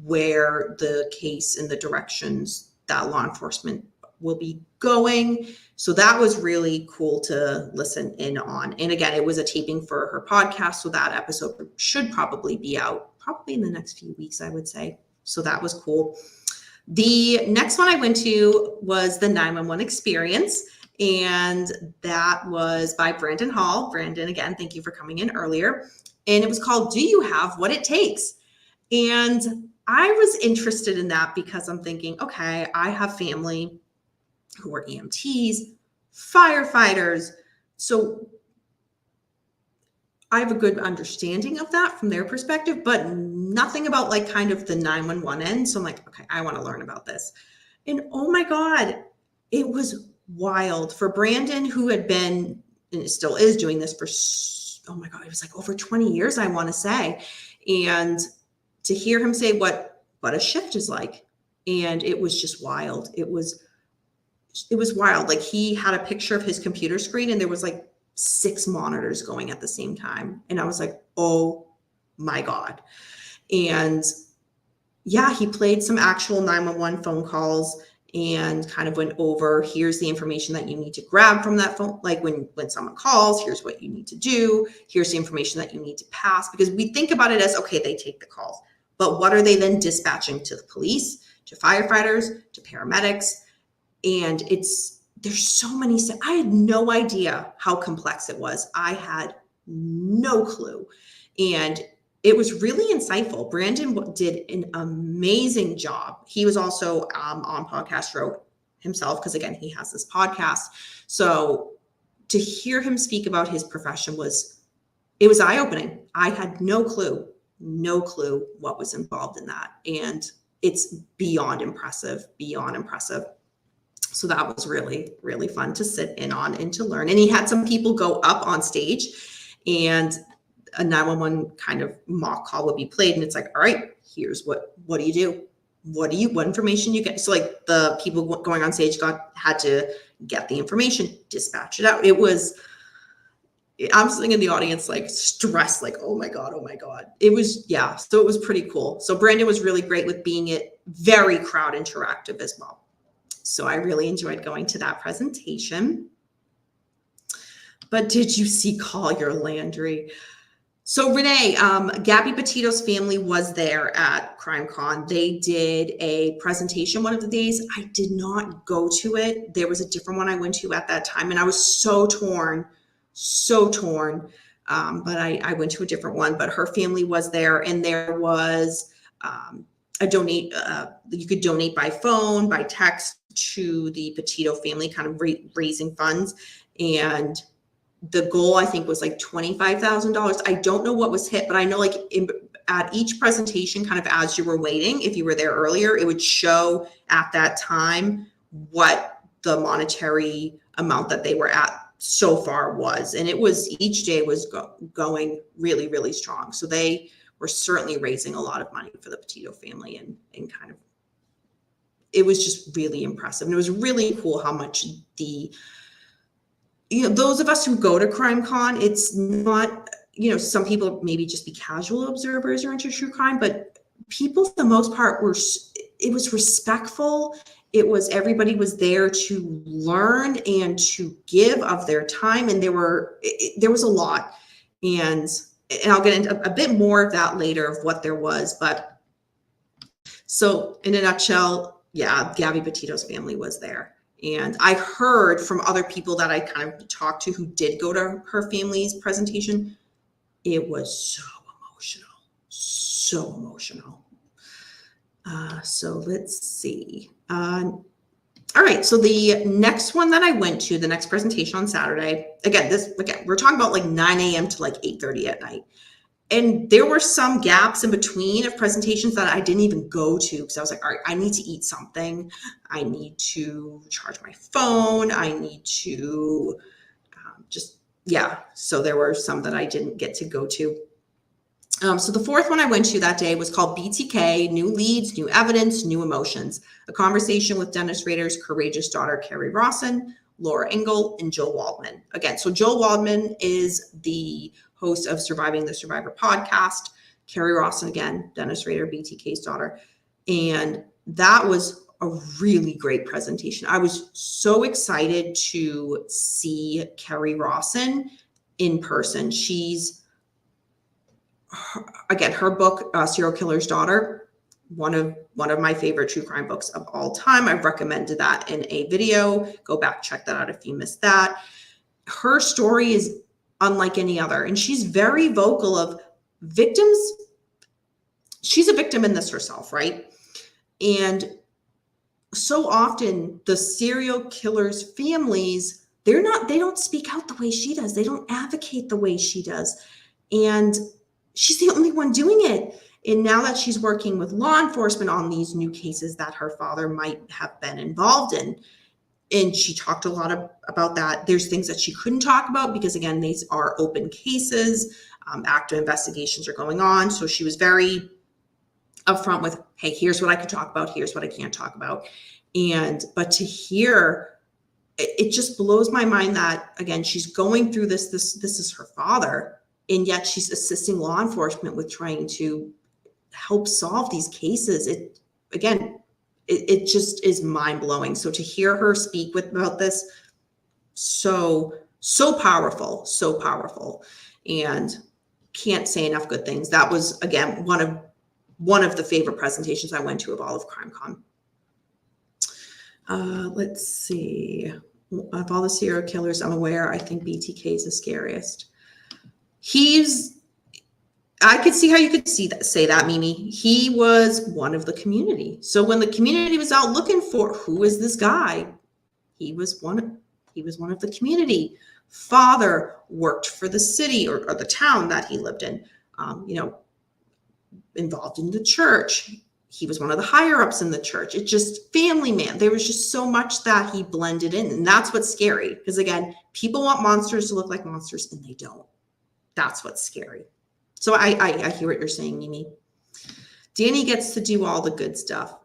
where the case and the directions that law enforcement will be going. So that was really cool to listen in on. And again, it was a taping for her podcast. So that episode should probably be out probably in the next few weeks, I would say. So that was cool. The next one I went to was the 911 Experience. And that was by Brandon Hall. Brandon, again, thank you for coming in earlier. And it was called, Do You Have What It Takes? And I was interested in that because I'm thinking, okay, I have family who are EMTs, firefighters. So I have a good understanding of that from their perspective, but nothing about like kind of the 911 end. So I'm like, okay, I want to learn about this. And oh my God, it was wild for Brandon, who had been and still is doing this for, oh my God, it was like over 20 years, I want to say. And to hear him say what a shift is like. And it was just wild. It was wild. Like he had a picture of his computer screen and there was like 6 monitors going at the same time. And I was like, oh my God. And yeah, he played some actual 911 phone calls and kind of went over, here's the information that you need to grab from that phone. Like when someone calls, here's what you need to do. Here's the information that you need to pass, because we think about it as, okay, they take the calls, but what are they then dispatching to the police, to firefighters, to paramedics? And there's so many. I had no idea how complex it was. I had no clue. And it was really insightful. Brandon did an amazing job. He was also on Podcast Row himself, because again, he has this podcast. So to hear him speak about his profession was eye-opening. I had no clue what was involved in that. And it's beyond impressive. So that was really, really fun to sit in on and to learn. And he had some people go up on stage, and a 911 kind of mock call would be played. And it's like, all right, here's what do you do? What information you get? So like the people going on stage had to get the information, dispatch it out. I'm sitting in the audience, like stressed, like, oh my God. It was, yeah. So it was pretty cool. So Brandon was really great with being it very crowd interactive as well. So I really enjoyed going to that presentation. But did you see Collier Landry? So Renee, Gabby Petito's family was there at CrimeCon. They did a presentation one of the days. I did not go to it. There was a different one I went to at that time, and I was so torn. But I went to a different one. But her family was there, and there was you could donate by phone, by text to the Petito family, kind of raising funds. And the goal, I think, was like $25,000. I don't know what was hit, but I know like at each presentation, kind of as you were waiting, if you were there earlier, it would show at that time what the monetary amount that they were at so far was. And it was, each day was going really, really strong. So they were certainly raising a lot of money for the Petito family, and kind of, it was just really impressive. And it was really cool how much those of us who go to CrimeCon, it's not, some people maybe just be casual observers or into true crime, but people for the most part it was respectful. It was, everybody was there to learn and to give of their time. And there was a lot. And I'll get into a bit more of that later of what there was. But so in a nutshell, yeah, Gabby Petito's family was there. And I heard from other people that I kind of talked to who did go to her family's presentation, it was so emotional. So let's see. All right, so the next one that I went to, the next presentation on Saturday, again, we're talking about like 9 a.m. to like 8:30 at night. And there were some gaps in between of presentations that I didn't even go to, because I was like, all right, I need to eat something. I need to charge my phone. I need to so there were some that I didn't get to go to. So the fourth one I went to that day was called BTK, New Leads, New Evidence, New Emotions, a conversation with Dennis Rader's courageous daughter, Carrie Rawson, Laura Engel, and Joe Waldman. Again, so Joe Waldman is the host of Surviving the Survivor podcast. Carrie Rawson, again, Dennis Rader, BTK's daughter. And that was a really great presentation. I was so excited to see Carrie Rawson in person. Her book, Serial Killer's Daughter, one of my favorite true crime books of all time. I've recommended that in a video. Go back, check that out if you missed that. Her story is unlike any other, and she's very vocal of victims. She's a victim in this herself, right? And so often the serial killers' families, they don't speak out the way she does. They don't advocate the way she does. And she's the only one doing it. And now that she's working with law enforcement on these new cases that her father might have been involved in, and she talked a lot about that. There's things that she couldn't talk about because, again, these are open cases. Active investigations are going on. So she was very upfront with, hey, here's what I can talk about. Here's what I can't talk about. But to hear, it just blows my mind that, again, she's going through this is her father, and yet she's assisting law enforcement with trying to help solve these cases. It just is mind-blowing. So to hear her speak about this, so powerful, and can't say enough good things. That was, again, one of the favorite presentations I went to of all of CrimeCon. Let's see. of all the serial killers I'm aware, I think BTK is the scariest. I could see how you could say that, Mimi. He was one of the community. So when the community was out looking for who is this guy, he was one of the community. Father worked for the city or the town that he lived in, involved in the church. He was one of the higher ups in the church. It's just family man. There was just so much that he blended in. And that's what's scary. Because again, people want monsters to look like monsters and they don't. That's what's scary. So I hear what you're saying, Mimi. Danny gets to do all the good stuff.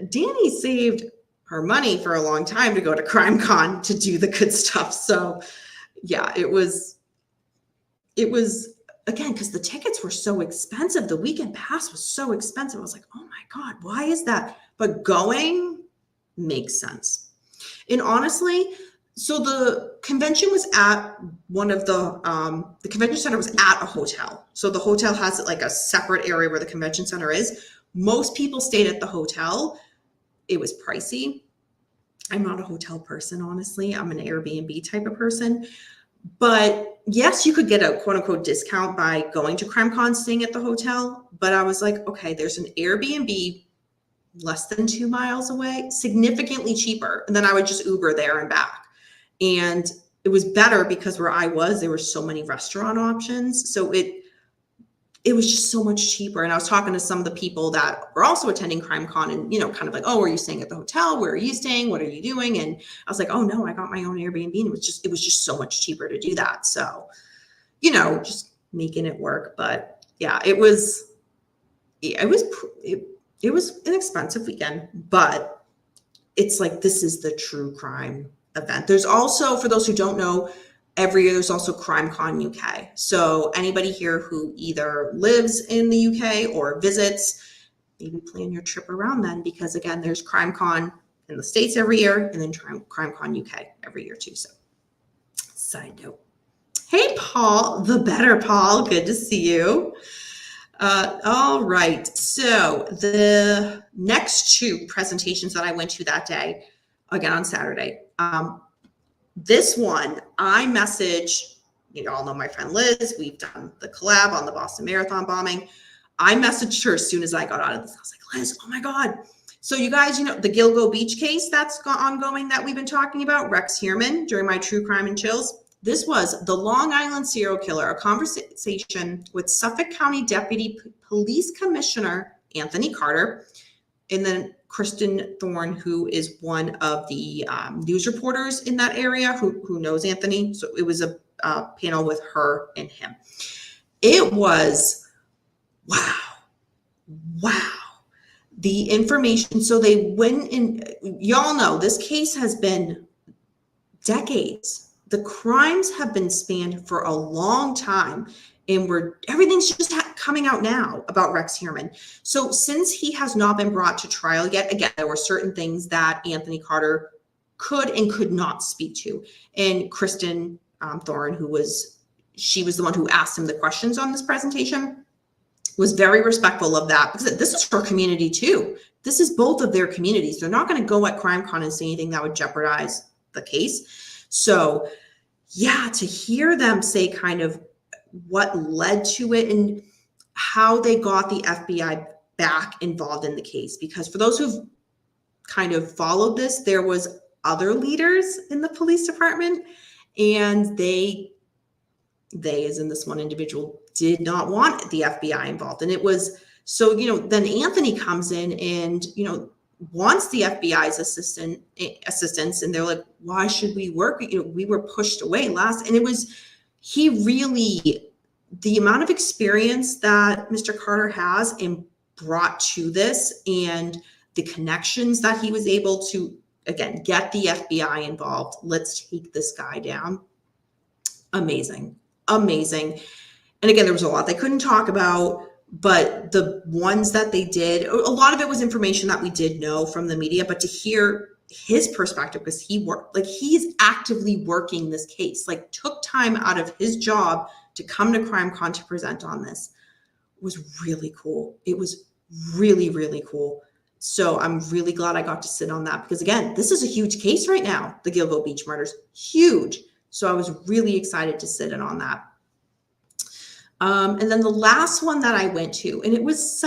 Danny saved her money for a long time to go to CrimeCon to do the good stuff. So yeah, it was again, because the tickets were so expensive. The weekend pass was so expensive. I was like, oh my God, why is that? But going makes sense. And honestly, so the convention was at one of the convention center was at a hotel. So the hotel has like a separate area where the convention center is. Most people stayed at the hotel. It was pricey. I'm not a hotel person, honestly. I'm an Airbnb type of person. But yes, you could get a quote unquote discount by going to CrimeCon, staying at the hotel. But I was like, okay, there's an Airbnb less than 2 miles away, significantly cheaper. And then I would just Uber there and back. And it was better because where I was, there were so many restaurant options. So it was just so much cheaper. And I was talking to some of the people that were also attending CrimeCon and, kind of like, oh, are you staying at the hotel? Where are you staying? What are you doing? And I was like, oh no, I got my own Airbnb. And it was just so much cheaper to do that. So, just making it work. But yeah, it was an expensive weekend, but it's like, this is the true crime event. There's also, for those who don't know, every year there's also CrimeCon UK. So anybody here who either lives in the UK or visits, maybe plan your trip around then, because again, there's CrimeCon in the States every year and then CrimeCon UK every year too. So side note. Hey, Paul, the better Paul, good to see you. All right, so the next 2 presentations that I went to that day, again on Saturday, this one, I messaged, you all know my friend Liz, we've done the collab on the Boston Marathon bombing. I messaged her as soon as I got out of this. I was like, Liz, oh my God. So you guys, the Gilgo Beach case that's ongoing that we've been talking about, Rex Heerman, during my True Crime and Chills. This was the Long Island serial killer, a conversation with Suffolk County Deputy Police Commissioner Anthony Carter, and then Kristen Thorne, who is one of the news reporters in that area who knows Anthony. So it was a panel with her and him. It was, wow. The information, so they went in, y'all know this case has been decades. The crimes have been spanned for a long time, and everything's just coming out now about Rex Heerman. So since he has not been brought to trial yet, again, there were certain things that Anthony Carter could and could not speak to. And Kristen Thorne, she was the one who asked him the questions on this presentation, was very respectful of that, because this is her community too. This is both of their communities. They're not going to go at CrimeCon and say anything that would jeopardize the case. So yeah, to hear them say kind of what led to it and how they got the FBI back involved in the case. Because for those who've kind of followed this, there was other leaders in the police department, and they as in this one individual, did not want the FBI involved. And it was, so, then Anthony comes in and, wants the FBI's assistance. And they're like, why should we work? We were pushed away last. And the amount of experience that Mr. Carter has and brought to this, and the connections that he was able to, again, get the FBI involved. Let's take this guy down. Amazing. And again, there was a lot they couldn't talk about, but the ones that they did, a lot of it was information that we did know from the media, but to hear his perspective, because he's actively working this case, took time out of his job to come to CrimeCon to present on this, was really cool. It was really, really cool. So I'm really glad I got to sit on that because, again, this is a huge case right now, the Gilgo Beach murders, huge. So I was really excited to sit in on that. And then the last one that I went to, and it was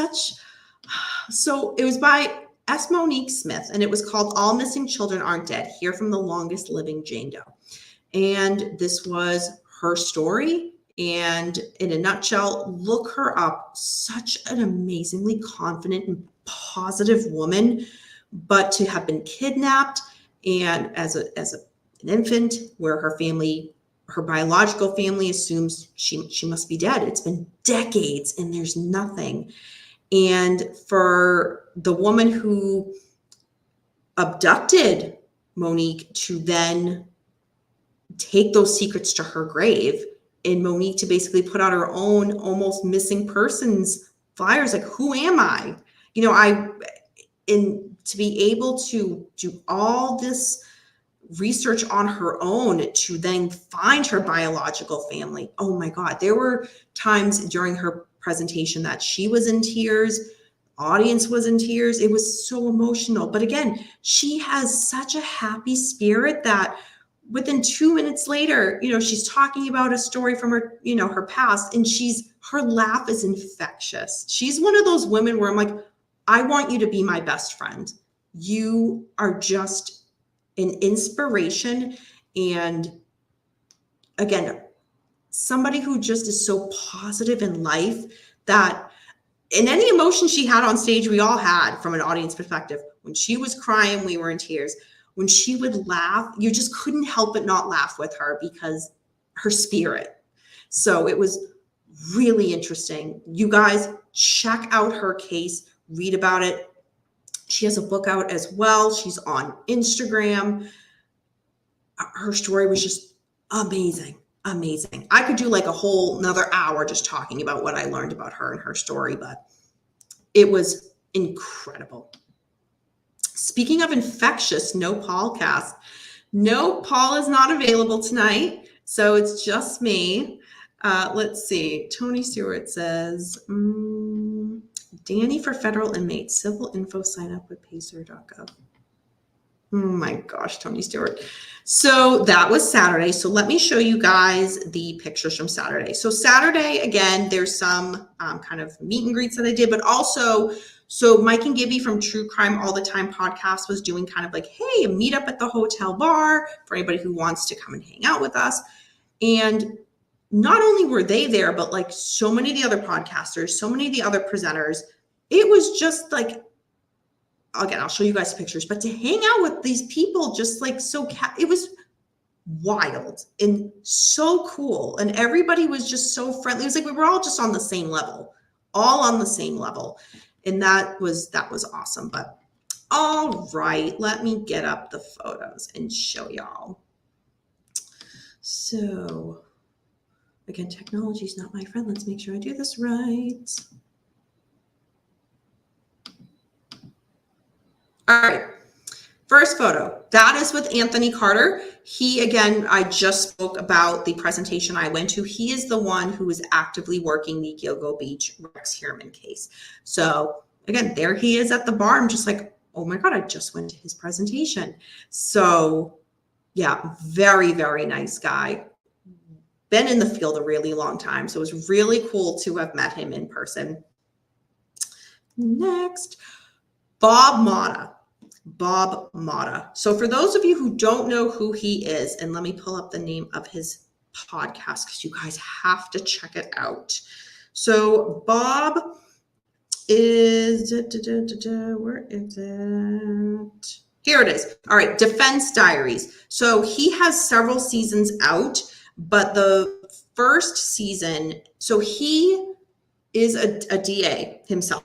it was by S. Monique Smith, and it was called All Missing Children Aren't Dead, Hear from the Longest Living Jane Doe. And this was her story. And in a nutshell, look her up. Such an amazingly confident and positive woman, but to have been kidnapped and as an infant, where her biological family assumes she must be dead. It's been decades and there's nothing. And for the woman who abducted Monique to then take those secrets to her grave, and Monique to basically put out her own almost missing persons flyers, like, who am I? To be able to do all this research on her own to then find her biological family. Oh my God. There were times during her presentation that she was in tears, audience was in tears. It was so emotional. But again, she has such a happy spirit that within 2 minutes later, she's talking about a story from her, her past, and her laugh is infectious. She's one of those women where I'm like, I want you to be my best friend. You are just an inspiration. And again, somebody who just is so positive in life that in any emotion she had on stage, we all had from an audience perspective. When she was crying, we were in tears. When she would laugh, you just couldn't help but not laugh with her because her spirit. So it was really interesting. You guys check out her case, read about it. She has a book out as well. She's on Instagram. Her story was just amazing. Amazing. I could do like a whole another hour just talking about what I learned about her and her story, but it was incredible. Speaking of infectious, no Paul cast. No, Paul is not available tonight, so it's just me. Let's see. Tony Stewart says, Danny for federal inmates. Civil info sign up with pacer.gov. Oh my gosh, Tony Stewart. So that was Saturday. So let me show you guys the pictures from Saturday. So Saturday, again, there's some kind of meet and greets that I did, but also, so Mike and Gibby from True Crime All the Time podcast was doing kind of like, hey, a meetup at the hotel bar for anybody who wants to come and hang out with us. And not only were they there, but like so many of the other podcasters, so many of the other presenters, it was just like, again, I'll show you guys pictures, but to hang out with these people just like it was wild and so cool. And everybody was just so friendly. It was like we were all just on the same level, all on the same level. And that was awesome. But all right, let me get up the photos and show y'all. So again, technology is not my friend. Let's make sure I do this right. All right, first photo, that is with Anthony Carter. He, again, I just spoke about the presentation I went to. He is the one who is actively working the Gilgo Beach Rex Heerman case. So again, there he is at the bar. I'm just like, oh my God, I just went to his presentation. So yeah, very, very nice guy. Been in the field a really long time. So it was really cool to have met him in person. Next, Bob Motta. Bob Motta. So for those of you who don't know who he is, and let me pull up the name of his podcast because you guys have to check it out. So Bob is, where is it? Here it is. All right, Defense Diaries. So he has several seasons out, but the first season, so he is a DA himself.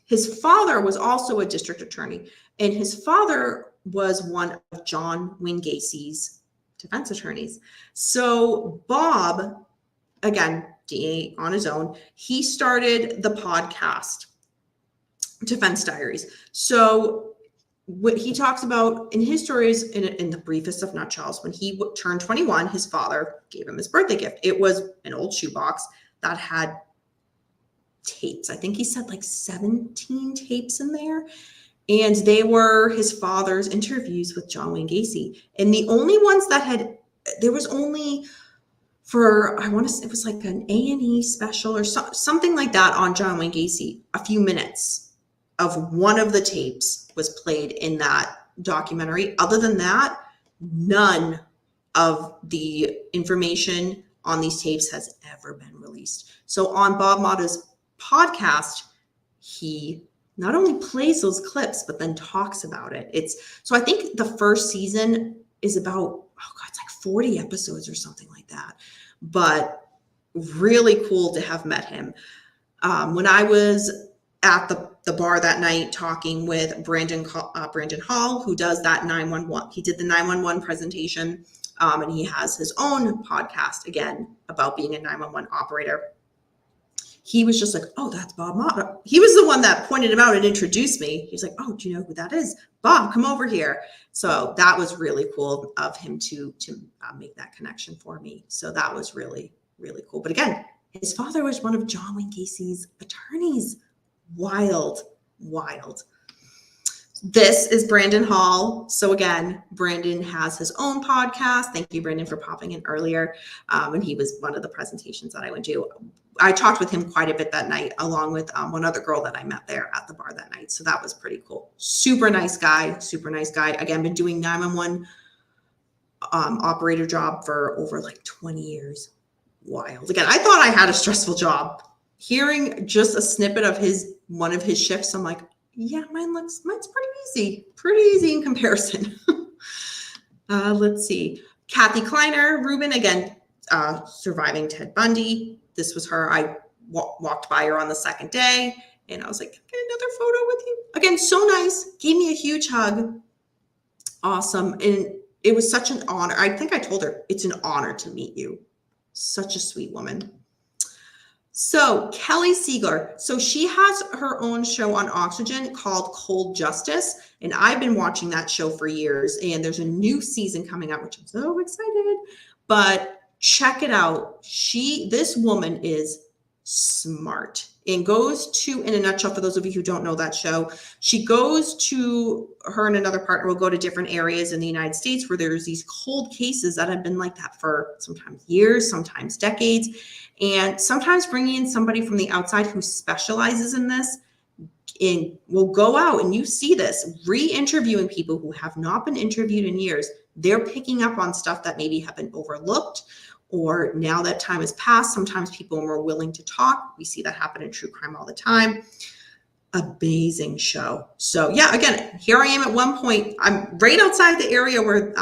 His father was also a district attorney, and his father was one of John Wayne Gacy's defense attorneys. So Bob, again, DA on his own, he started the podcast, Defense Diaries. So what he talks about in his stories, in the briefest of nutshells, when he turned 21, his father gave him his birthday gift. It was an old shoebox that had tapes. I think he said like 17 tapes in there. And they were his father's interviews with John Wayne Gacy. And the only ones that there was only for, I want to say it was like an A&E special or something like that on John Wayne Gacy. A few minutes of one of the tapes was played in that documentary. Other than that, none of the information on these tapes has ever been released. So on Bob Motta's podcast, he not only plays those clips, but then talks about it. So I think the first season is about, it's like 40 episodes or something like that. But really cool to have met him. When I was at the bar that night talking with Brandon Hall, who does that 911, he did the 911 presentation, and he has his own podcast, again, about being a 911 operator. He was just like, oh, that's Bob Motta. He was the one that pointed him out and introduced me. He's like, oh, do you know who that is? Bob, come over here. So that was really cool of him to make that connection for me. So that was really, really cool. But again, his father was one of John Wayne Gacy's attorneys. Wild, wild. This is Brandon Hall. So again, Brandon has his own podcast. Thank you, Brandon, for popping in earlier. And he was one of the presentations that I went to. I talked with him quite a bit that night, along with one other girl that I met there at the bar that night. So that was pretty cool. Super nice guy, super nice guy. Again, been doing 911 operator job for over like 20 years. Wild. Again, I thought I had a stressful job. Hearing just a snippet of one of his shifts, I'm like, yeah, mine's pretty easy in comparison. Let's see. Kathy Kleiner, Ruben, again, surviving Ted Bundy. This was her. I walked by her on the second day, and I was like, get another photo with you. Again, so nice. Gave me a huge hug. Awesome. And it was such an honor. I think I told her, it's an honor to meet you. Such a sweet woman. So Kelly Siegler, so she has her own show on Oxygen called Cold Justice, and I've been watching that show for years, and there's a new season coming out, which I'm so excited, but check it out. This woman is smart and goes to, in a nutshell, for those of you who don't know that show, her and another partner will go to different areas in the United States where there's these cold cases that have been like that for sometimes years, sometimes decades. And sometimes bringing in somebody from the outside who specializes in this and will go out, and you see this, re-interviewing people who have not been interviewed in years. They're picking up on stuff that maybe have been overlooked, or now that time has passed, sometimes people are more willing to talk. We see that happen in true crime all the time. Amazing show. So yeah, again, here I am at one point. I'm right outside the area where,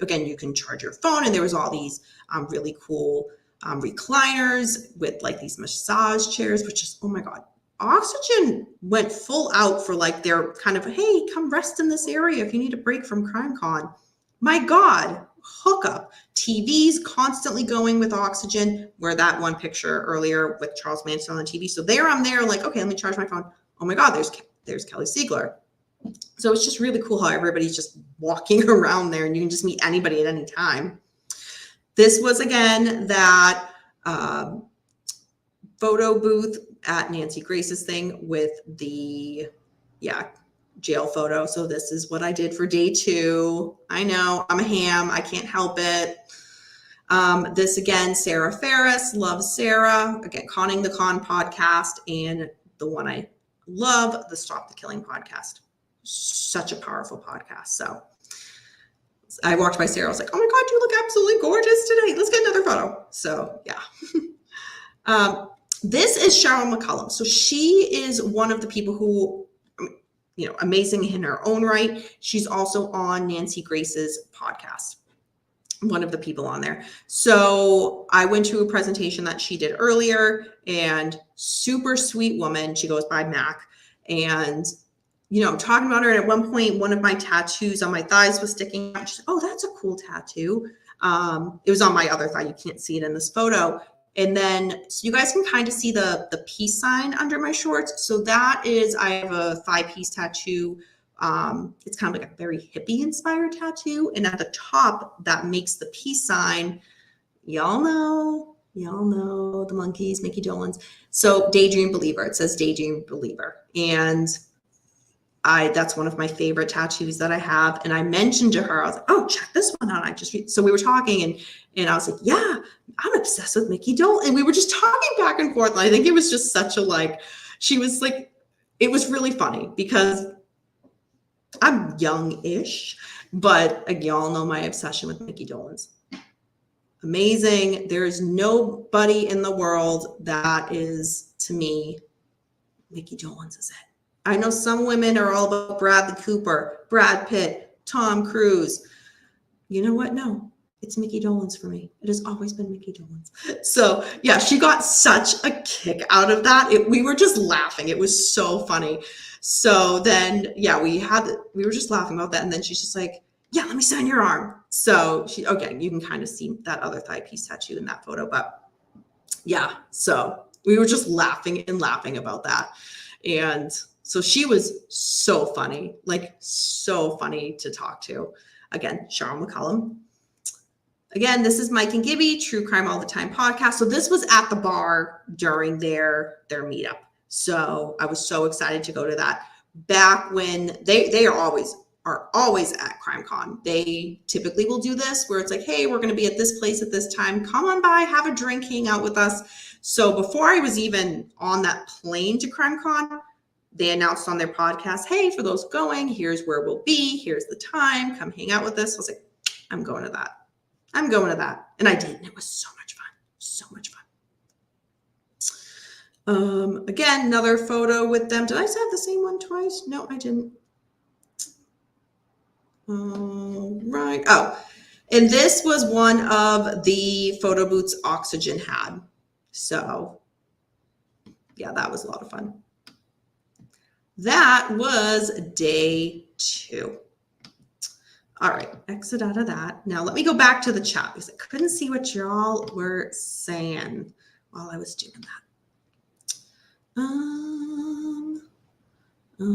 again, you can charge your phone, and there was all these really cool recliners with like these massage chairs, which is, oh my God. Oxygen went full out for like their kind of, hey, come rest in this area if you need a break from CrimeCon. My God, hookup. TVs constantly going with Oxygen, where that one picture earlier with Charles Manson on the TV. So there I'm there like, okay, let me charge my phone. Oh my God, there's Kelly Siegler. So it's just really cool how everybody's just walking around there, and you can just meet anybody at any time. This was, again, that photo booth at Nancy Grace's thing with the, jail photo. So this is what I did for day 2. I know, I'm a ham. I can't help it. This, again, Sarah Ferris, love Sarah. Again, Conning the Con podcast, and the one I love, the Stop the Killing podcast. Such a powerful podcast. So I walked by Sarah. I was like, oh my God, you look absolutely gorgeous today. Let's get another photo. So yeah. This is Cheryl McCullum. So she is one of the people who, amazing in her own right. She's also on Nancy Grace's podcast. One of the people on there. So I went to a presentation that she did earlier, and super sweet woman. She goes by Mac. And I'm talking about her, and at one point, one of my tattoos on my thighs was sticking out. She's like, oh, that's a cool tattoo. It was on my other thigh. You can't see it in this photo. And then, so you guys can kind of see the peace sign under my shorts. So that is, I have a thigh piece tattoo. It's kind of like a very hippie inspired tattoo. And at the top, that makes the peace sign. Y'all know the monkeys, Mickey Dolenz. So Daydream Believer. It says Daydream Believer. And That's one of my favorite tattoos that I have. And I mentioned to her, I was like, oh, check this one out. So we were talking and I was like, yeah, I'm obsessed with Mickey Dolan. And we were just talking back and forth. And I think it was just such a she was like, it was really funny because I'm young-ish, but y'all know my obsession with Mickey Dolenz. Amazing. There's nobody in the world that is, to me, Mickey Dolenz is it. I know some women are all about Bradley Cooper, Brad Pitt, Tom Cruise. You know what? No, it's Mickey Dolenz for me. It has always been Mickey Dolenz. So yeah, she got such a kick out of that. We were just laughing. It was so funny. So then, yeah, we were just laughing about that. And then she's just like, yeah, let me sign your arm. So okay, you can kind of see that other thigh piece tattoo in that photo, but yeah, so we were just laughing and laughing about that. And so she was so funny, so funny to talk to. Again, Cheryl McCollum. Again, this is Mike and Gibby, True Crime All the Time podcast. So this was at the bar during their meetup. So I was so excited to go to that. Back when they are always at CrimeCon. They typically will do this where it's like, hey, we're going to be at this place at this time. Come on by, have a drink, hang out with us. So before I was even on that plane to CrimeCon, they announced on their podcast, hey, for those going, here's where we'll be. Here's the time. Come hang out with us. I was like, I'm going to that. I'm going to that. And I did. And it was so much fun. So much fun. Again, another photo with them. Did I have the same one twice? No, I didn't. Right. Oh, and this was one of the photo booths Oxygen had. So yeah, that was a lot of fun. That was day 2. All right, exit out of that. Now let me go back to the chat because I couldn't see what y'all were saying while I was doing that. All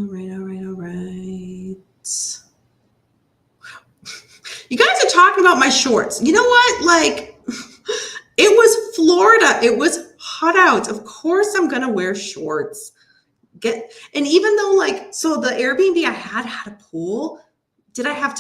right. You guys are talking about my shorts. You know what? It was Florida. It was hot out. Of course I'm going to wear shorts. And even though so the Airbnb I had a pool, I didn't have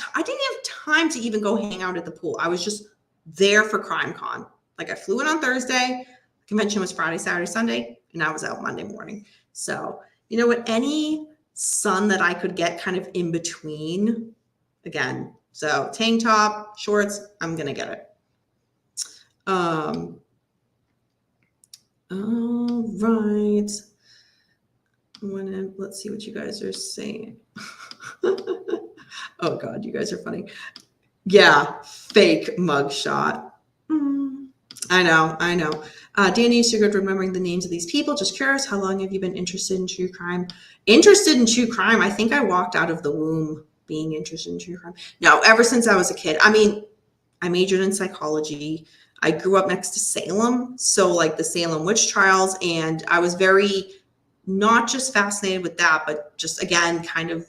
time to even go hang out at the pool. I was just there for CrimeCon. I flew in on Thursday, convention was Friday, Saturday, Sunday, and I was out Monday morning. So, you know what, any sun that I could get kind of in between, again, so tank top, shorts, I'm going to get it. All right. Let's see what you guys are saying. Oh God, you guys are funny. Yeah, fake mugshot. I know. Danny, so good remembering the names of these people. Just curious, how long have you been interested in true crime? Interested in true crime? I think I walked out of the womb being interested in true crime. No, ever since I was a kid. I mean, I majored in psychology. I grew up next to Salem, so the Salem witch trials, and I was very not just fascinated with that, but just again, kind of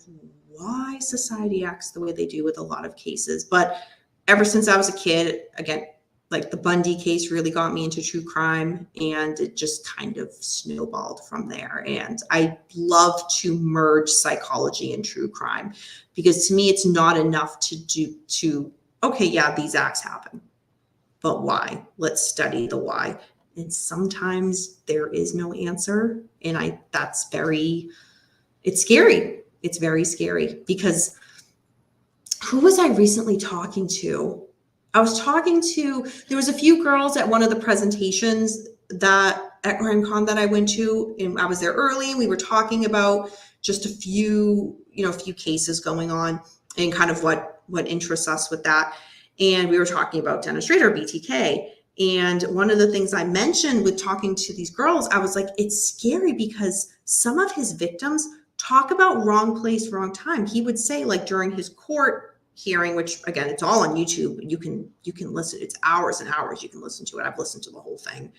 why society acts the way they do with a lot of cases. But ever since I was a kid, again, the Bundy case really got me into true crime, and it just kind of snowballed from there. And I love to merge psychology and true crime because to me, it's not enough okay, yeah, these acts happen, but why? Let's study the why. And sometimes there is no answer. And it's scary. It's very scary because who was I recently talking to? There was a few girls at one of the presentations at CrimeCon that I went to, and I was there early. We were talking about just a few cases going on and kind of what interests us with that. And we were talking about Dennis Rader, BTK. And one of the things I mentioned with talking to these girls, I was like, it's scary because some of his victims talk about wrong place, wrong time. He would say during his court hearing, which again, it's all on YouTube. You can listen. It's hours and hours. You can listen to it. I've listened to the whole thing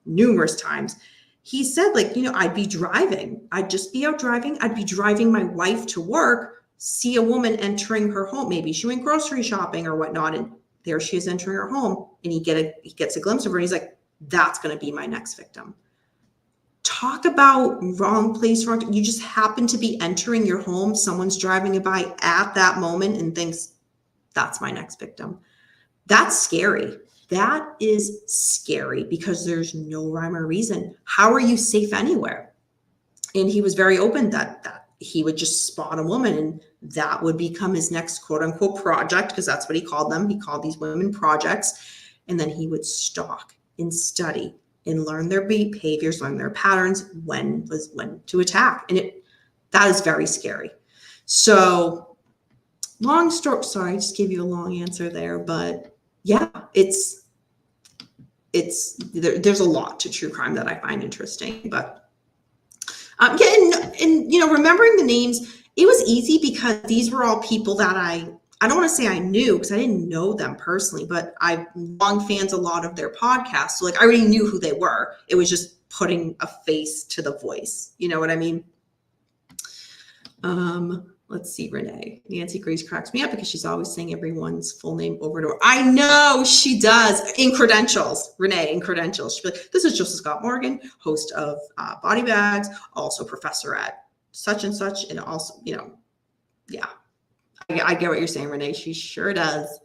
numerous times. He said I'd be driving. I'd just be out driving. I'd be driving my wife to work, see a woman entering her home. Maybe she went grocery shopping or whatnot. And there she is entering her home, and he gets a glimpse of her. And he's like, that's going to be my next victim. talk about wrong place, wrong. You just happen to be entering your home. Someone's driving by at that moment and thinks, that's my next victim. That's scary. That is scary because there's no rhyme or reason. How are you safe anywhere? And he was very open that he would just spot a woman and that would become his next quote unquote project, because that's what he called them. He called these women projects. And then he would stalk and study and learn their behaviors, learn their patterns, when to attack. And that is very scary. So long story, sorry, I just gave you a long answer there, but yeah, there's a lot to true crime that I find interesting, but yeah, and remembering the names, it was easy because these were all people that I don't want to say I knew because I didn't know them personally, but I've long fans a lot of their podcasts. So like I already knew who they were. It was just putting a face to the voice. You know what I mean? Let's see, Renee. Nancy Grace cracks me up because she's always saying everyone's full name over and over. I know she does in credentials, Renee, in credentials. She'll be like, this is Joseph Scott Morgan, host of Body Bags, also professor at such and such. And also, yeah, I get what you're saying, Renee. She sure does.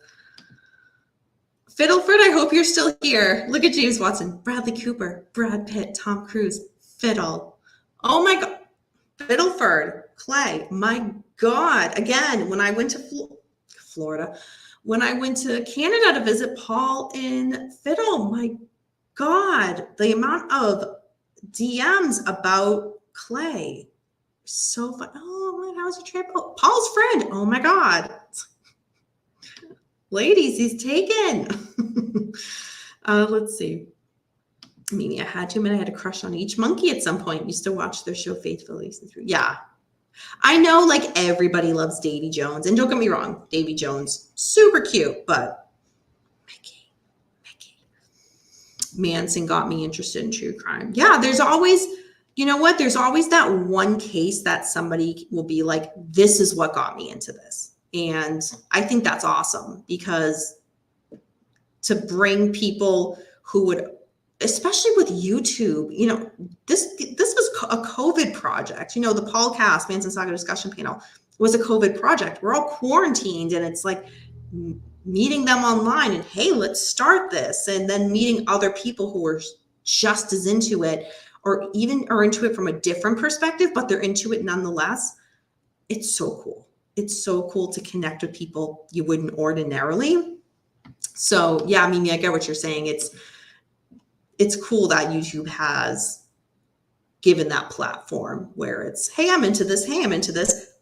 Fiddleford, I hope you're still here. Look at James Watson, Bradley Cooper, Brad Pitt, Tom Cruise, Fiddle. Oh my God. Fiddleford, Clay, my God. Again, when I went to Florida, when I went to Canada to visit Paul and Fiddle, my God, the amount of DMs about Clay. So fun. Oh, how's your trip? Oh, Paul's friend. Oh my God. Ladies, he's taken. Let's see. Mimi, I had to admit I had a crush on each monkey at some point. Used to watch their show faithfully. Yeah. I know like everybody loves Davy Jones. And don't get me wrong, Davy Jones, super cute, but Mickey. Manson got me interested in true crime. Yeah, there's always, you know what? There's always that one case that somebody will be like, this is what got me into this. And I think that's awesome because to bring people who would, especially with YouTube, this was a COVID project. The Paulcast Manson Saga discussion panel was a COVID project. We're all quarantined and it's like meeting them online and, hey, let's start this. And then meeting other people who are just as into it or even are into it from a different perspective, but they're into it nonetheless. It's so cool. It's so cool to connect with people you wouldn't ordinarily. So yeah, I mean, I get what you're saying. It's cool that YouTube has given that platform where it's, hey, I'm into this. Hey, I'm into this.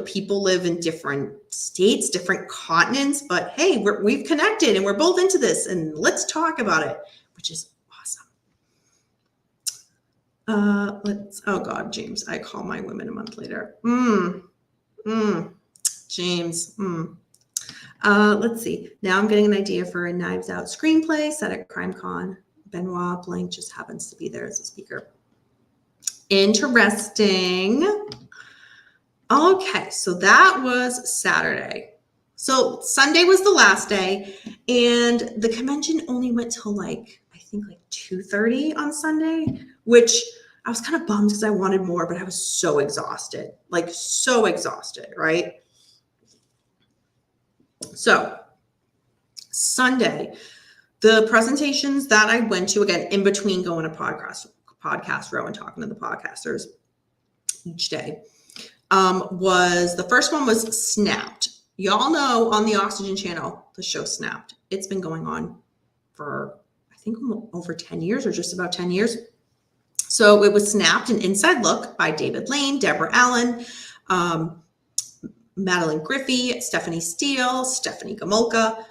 People live in different states, different continents, but hey, we've connected and we're both into this and let's talk about it, which is awesome. Oh God, James, I call my women a month later. James. Let's see. Now I'm getting an idea for a Knives Out screenplay set at CrimeCon. Benoit Blanc just happens to be there as a speaker. Interesting. Okay, so that was Saturday. So Sunday was the last day, and the convention only went till I think 2:30 on Sunday, which I was kind of bummed because I wanted more, but I was so exhausted, right? So Sunday, the presentations that I went to, again, in between going to podcast row and talking to the podcasters each day, was the first one was Snapped. Y'all know on the Oxygen channel, the show Snapped. It's been going on for, I think, over 10 years or just about 10 years. So it was Snapped, an inside look by David Lane, Deborah Allen, Madeline Griffey, Stephanie Steele, Stephanie Gomulka,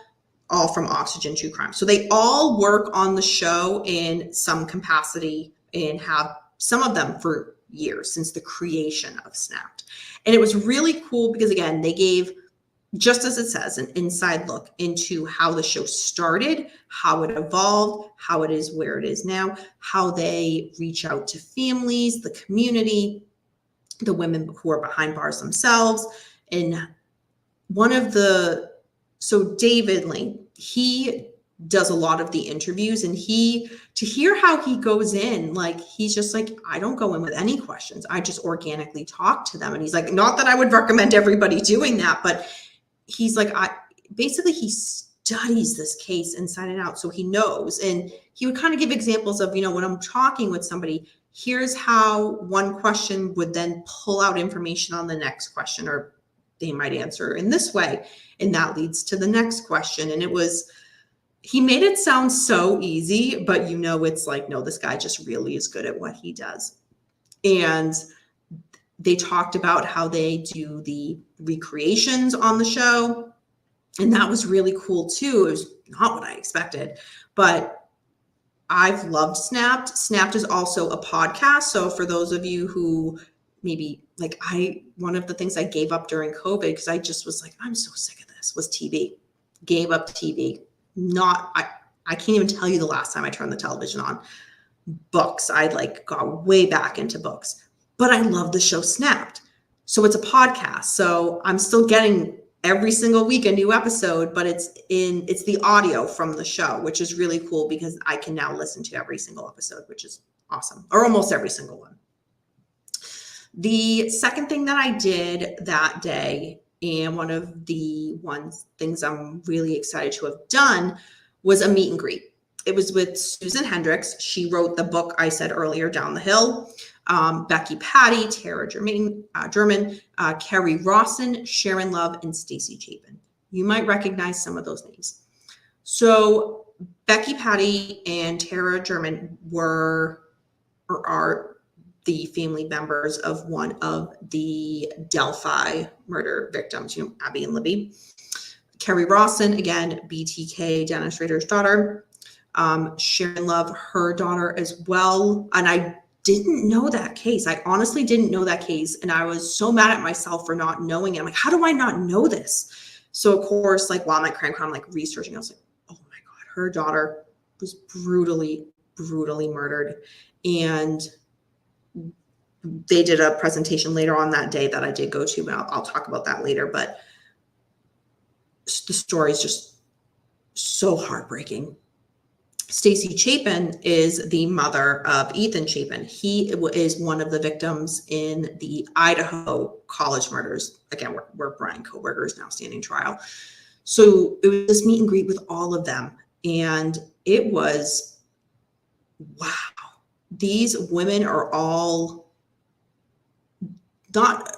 all from Oxygen True Crime. So they all work on the show in some capacity and have some of them for years since the creation of Snapped. And it was really cool because, again, they gave, just as it says, an inside look into how the show started, how it evolved, how it is where it is now, how they reach out to families, the community, the women who are behind bars themselves. And so David Lane, he does a lot of the interviews, and to hear how he goes in, like, he's just like, I don't go in with any questions. I just organically talk to them. And he's like, not that I would recommend everybody doing that, but he's like, he studies this case inside and out. So he knows, and he would kind of give examples of, when I'm talking with somebody, here's how one question would then pull out information on the next question, or they might answer in this way. And that leads to the next question. And he made it sound so easy, but it's like, no, this guy just really is good at what he does. And they talked about how they do the recreations on the show. And that was really cool too. It was not what I expected, but I've loved Snapped. Snapped is also a podcast. So for those of you who maybe one of the things I gave up during COVID, because I just was like, I'm so sick of this, was TV. Gave up TV. I can't even tell you the last time I turned the television on. Books. I got way back into books, but I love the show Snapped. So it's a podcast. So I'm still getting every single week a new episode, but it's the audio from the show, which is really cool because I can now listen to every single episode, which is awesome, or almost every single one. The second thing that I did that day, and one of the things I'm really excited to have done, was a meet and greet. It was with Susan Hendricks. She wrote the book I said earlier, Down the Hill. Becky Patty, Tara German, Kerry Rawson, Sharon Love, and Stacy Chapin. You might recognize some of those names. So Becky Patty and Tara German are the family members of one of the Delphi murder victims, Abby and Libby. Kerry Rawson, again, BTK, Dennis Rader's daughter. Sharon Love, her daughter as well. And I didn't know that case. I honestly didn't know that case. And I was so mad at myself for not knowing it. I'm like, how do I not know this? So of course, while I'm at CrimeCon, researching, I was like, oh my God, her daughter was brutally, brutally murdered. And they did a presentation later on that day that I did go to, but I'll talk about that later. But the story is just so heartbreaking. Stacy Chapin is the mother of Ethan Chapin. He is one of the victims in the Idaho college murders. Again, where Brian Kohberger is now standing trial. So it was this meet and greet with all of them. And it was, wow. These women are all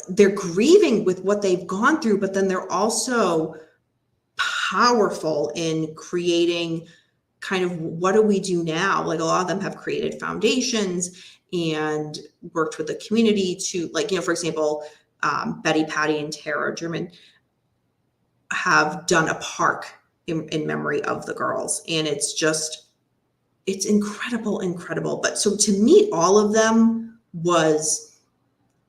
they're grieving with what they've gone through, but then they're also powerful in creating kind of, what do we do now? A lot of them have created foundations and worked with the community to, for example, Betty Patty and Tara German have done a park in memory of the girls. And it's incredible. But so to meet all of them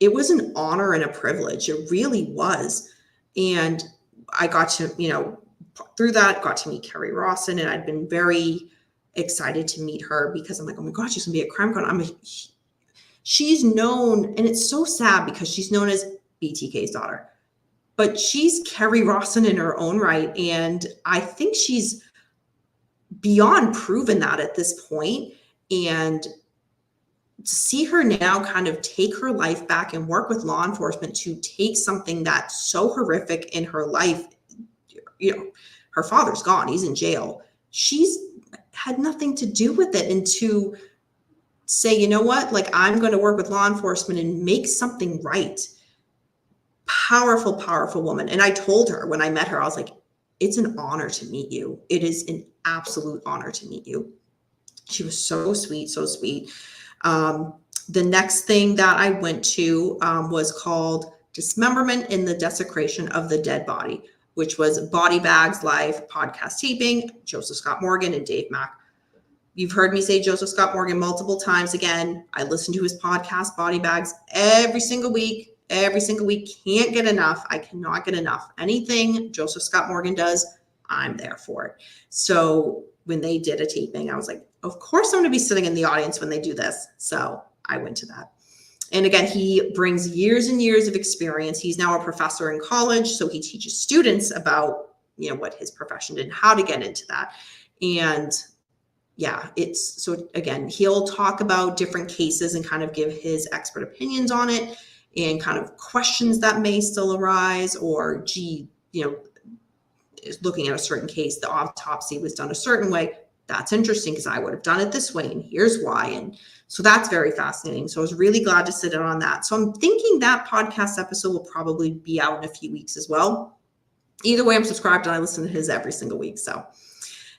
it was an honor and a privilege. It really was. And I got to, through that, got to meet Kerry Rawson, and I'd been very excited to meet her because I'm like, oh my gosh, she's gonna be at CrimeCon. She's known, and it's so sad because she's known as BTK's daughter, but she's Kerry Rawson in her own right. And I think she's beyond proven that at this point. And to see her now kind of take her life back and work with law enforcement to take something that's so horrific in her life, her father's gone, he's in jail. She's had nothing to do with it. And to say, you know what, I'm going to work with law enforcement and make something right. Powerful, powerful woman. And I told her when I met her, I was like, it's an honor to meet you. It is an absolute honor to meet you. She was so sweet, so sweet. The next thing that I went to was called Dismemberment in the Desecration of the Dead Body, which was Body Bags Live podcast taping, Joseph Scott Morgan and Dave Mack. You've heard me say Joseph Scott Morgan multiple times. Again, I listen to his podcast, Body Bags, every single week. Can't get enough. I cannot get enough. Anything Joseph Scott Morgan does, I'm there for it. So when they did a taping, I was like, of course I'm going to be sitting in the audience when they do this. So I went to that. And again, he brings years and years of experience. He's now a professor in college. So he teaches students about, what his profession did and how to get into that. And yeah, it's so again, he'll talk about different cases and kind of give his expert opinions on it and kind of questions that may still arise, or gee, looking at a certain case, the autopsy was done a certain way. That's interesting because I would have done it this way, and here's why. And so that's very fascinating. So I was really glad to sit in on that. So I'm thinking that podcast episode will probably be out in a few weeks as well. Either way, I'm subscribed and I listen to his every single week. So,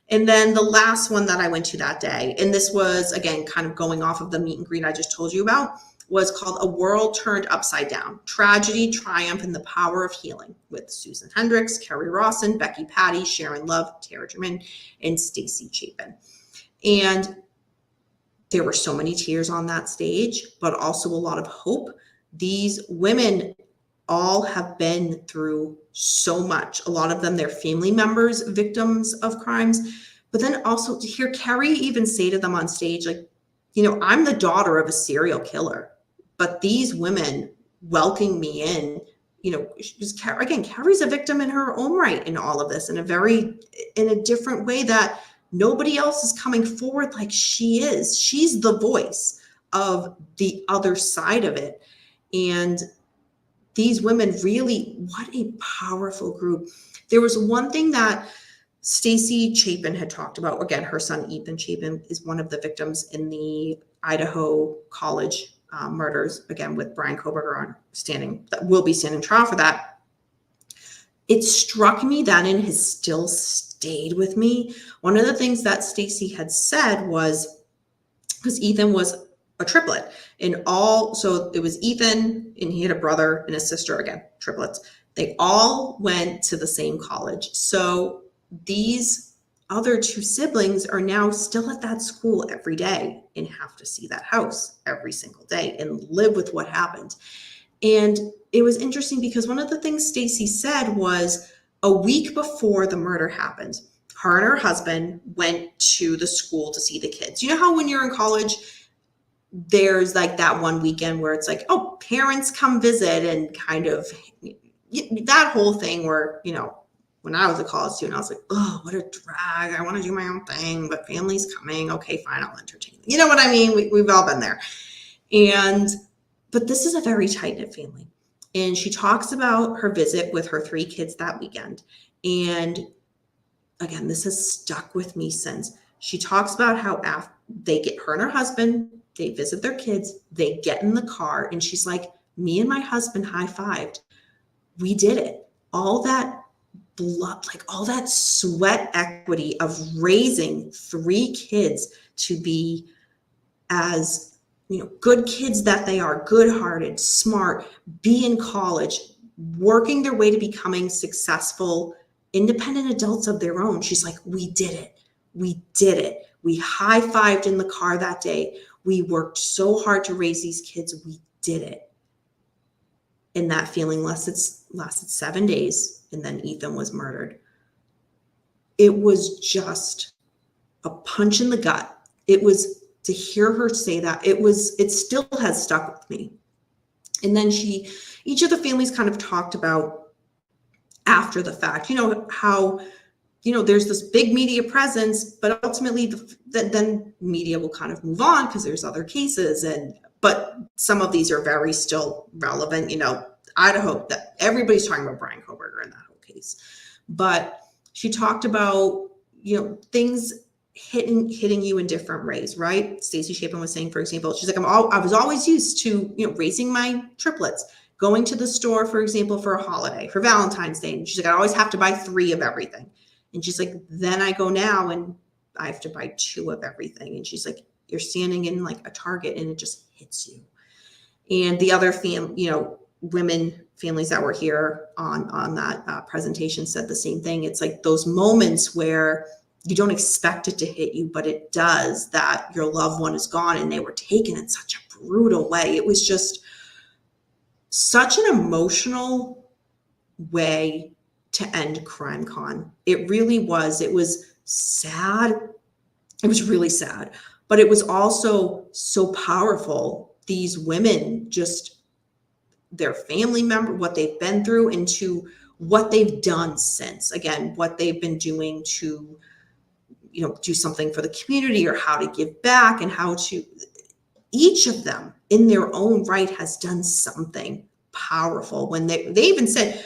and then the last one that I went to that day, and this was, again, kind of going off of the meet and greet I just told you about, was called A World Turned Upside Down, Tragedy, Triumph, and the Power of Healing, with Susan Hendricks, Kerry Rawson, Becky Patty, Sharon Love, Tara German, and Stacy Chapin. And there were so many tears on that stage, but also a lot of hope. These women all have been through so much. A lot of them, their family members, victims of crimes. But then also to hear Kerry even say to them on stage, like, I'm the daughter of a serial killer, but these women welcoming me in, Kerry's a victim in her own right in all of this, in a different way that nobody else is coming forward like she is. She's the voice of the other side of it. And these women really, what a powerful group. There was one thing that Stacy Chapin had talked about. Again, her son, Ethan Chapin, is one of the victims in the Idaho college murders, again, with Brian Koberger that will be standing trial for that. It struck me that, and has still stayed with me. One of the things that Stacy had said was, because Ethan was a triplet, so it was Ethan, and he had a brother and a sister, again, triplets. They all went to the same college. So these other two siblings are now still at that school every day and have to see that house every single day and live with what happened. And it was interesting because one of the things Stacy said was, a week before the murder happened, her and her husband went to the school to see the kids. You know how when you're in college, there's like that one weekend where it's like, oh, parents come visit, and kind of that whole thing where, when I was a college student, I was like, oh, what a drag. I want to do my own thing, but family's coming. Okay, fine, I'll entertain them. You know what I mean? We've all been there. But this is a very tight-knit family. And she talks about her visit with her 3 kids that weekend. And again, this has stuck with me since. She talks about how after her and her husband, they visit their kids, they get in the car, and she's like, me and my husband high-fived. We did it. All that blood, like all that sweat equity of raising 3 kids to be as, good kids that they are, good-hearted, smart, be in college, working their way to becoming successful, independent adults of their own. She's like, we did it. We did it. We high-fived in the car that day. We worked so hard to raise these kids. We did it. And that feeling lasted 7 days. And then Ethan was murdered. It was just a punch in the gut. It was, to hear her say that, it still has stuck with me. And then each of the families kind of talked about after the fact, how, there's this big media presence, but ultimately then media will kind of move on because there's other cases. But some of these are very still relevant, Idaho, that everybody's talking about Brian Koberger in that whole case. But she talked about, things hitting you in different ways, right? Stacy Chapin was saying, for example, she's like, I was always used to, raising my triplets, going to the store, for example, for a holiday, for Valentine's Day. And she's like, I always have to buy 3 of everything. And she's like, then I go now and I have to buy 2 of everything. And she's like, you're standing in like a Target and it just hits you. And the other women families that were here on that presentation said the same thing. It's like those moments where you don't expect it to hit you, but it does, that your loved one is gone and they were taken in such a brutal way. It was just such an emotional way to end CrimeCon. It really was. It was sad. It was really sad, but it was also so powerful. These women, just their family member, what they've been through, into what they've done since. Again, what they've been doing to, do something for the community or how to give back and how to, each of them in their own right has done something powerful. When they even said,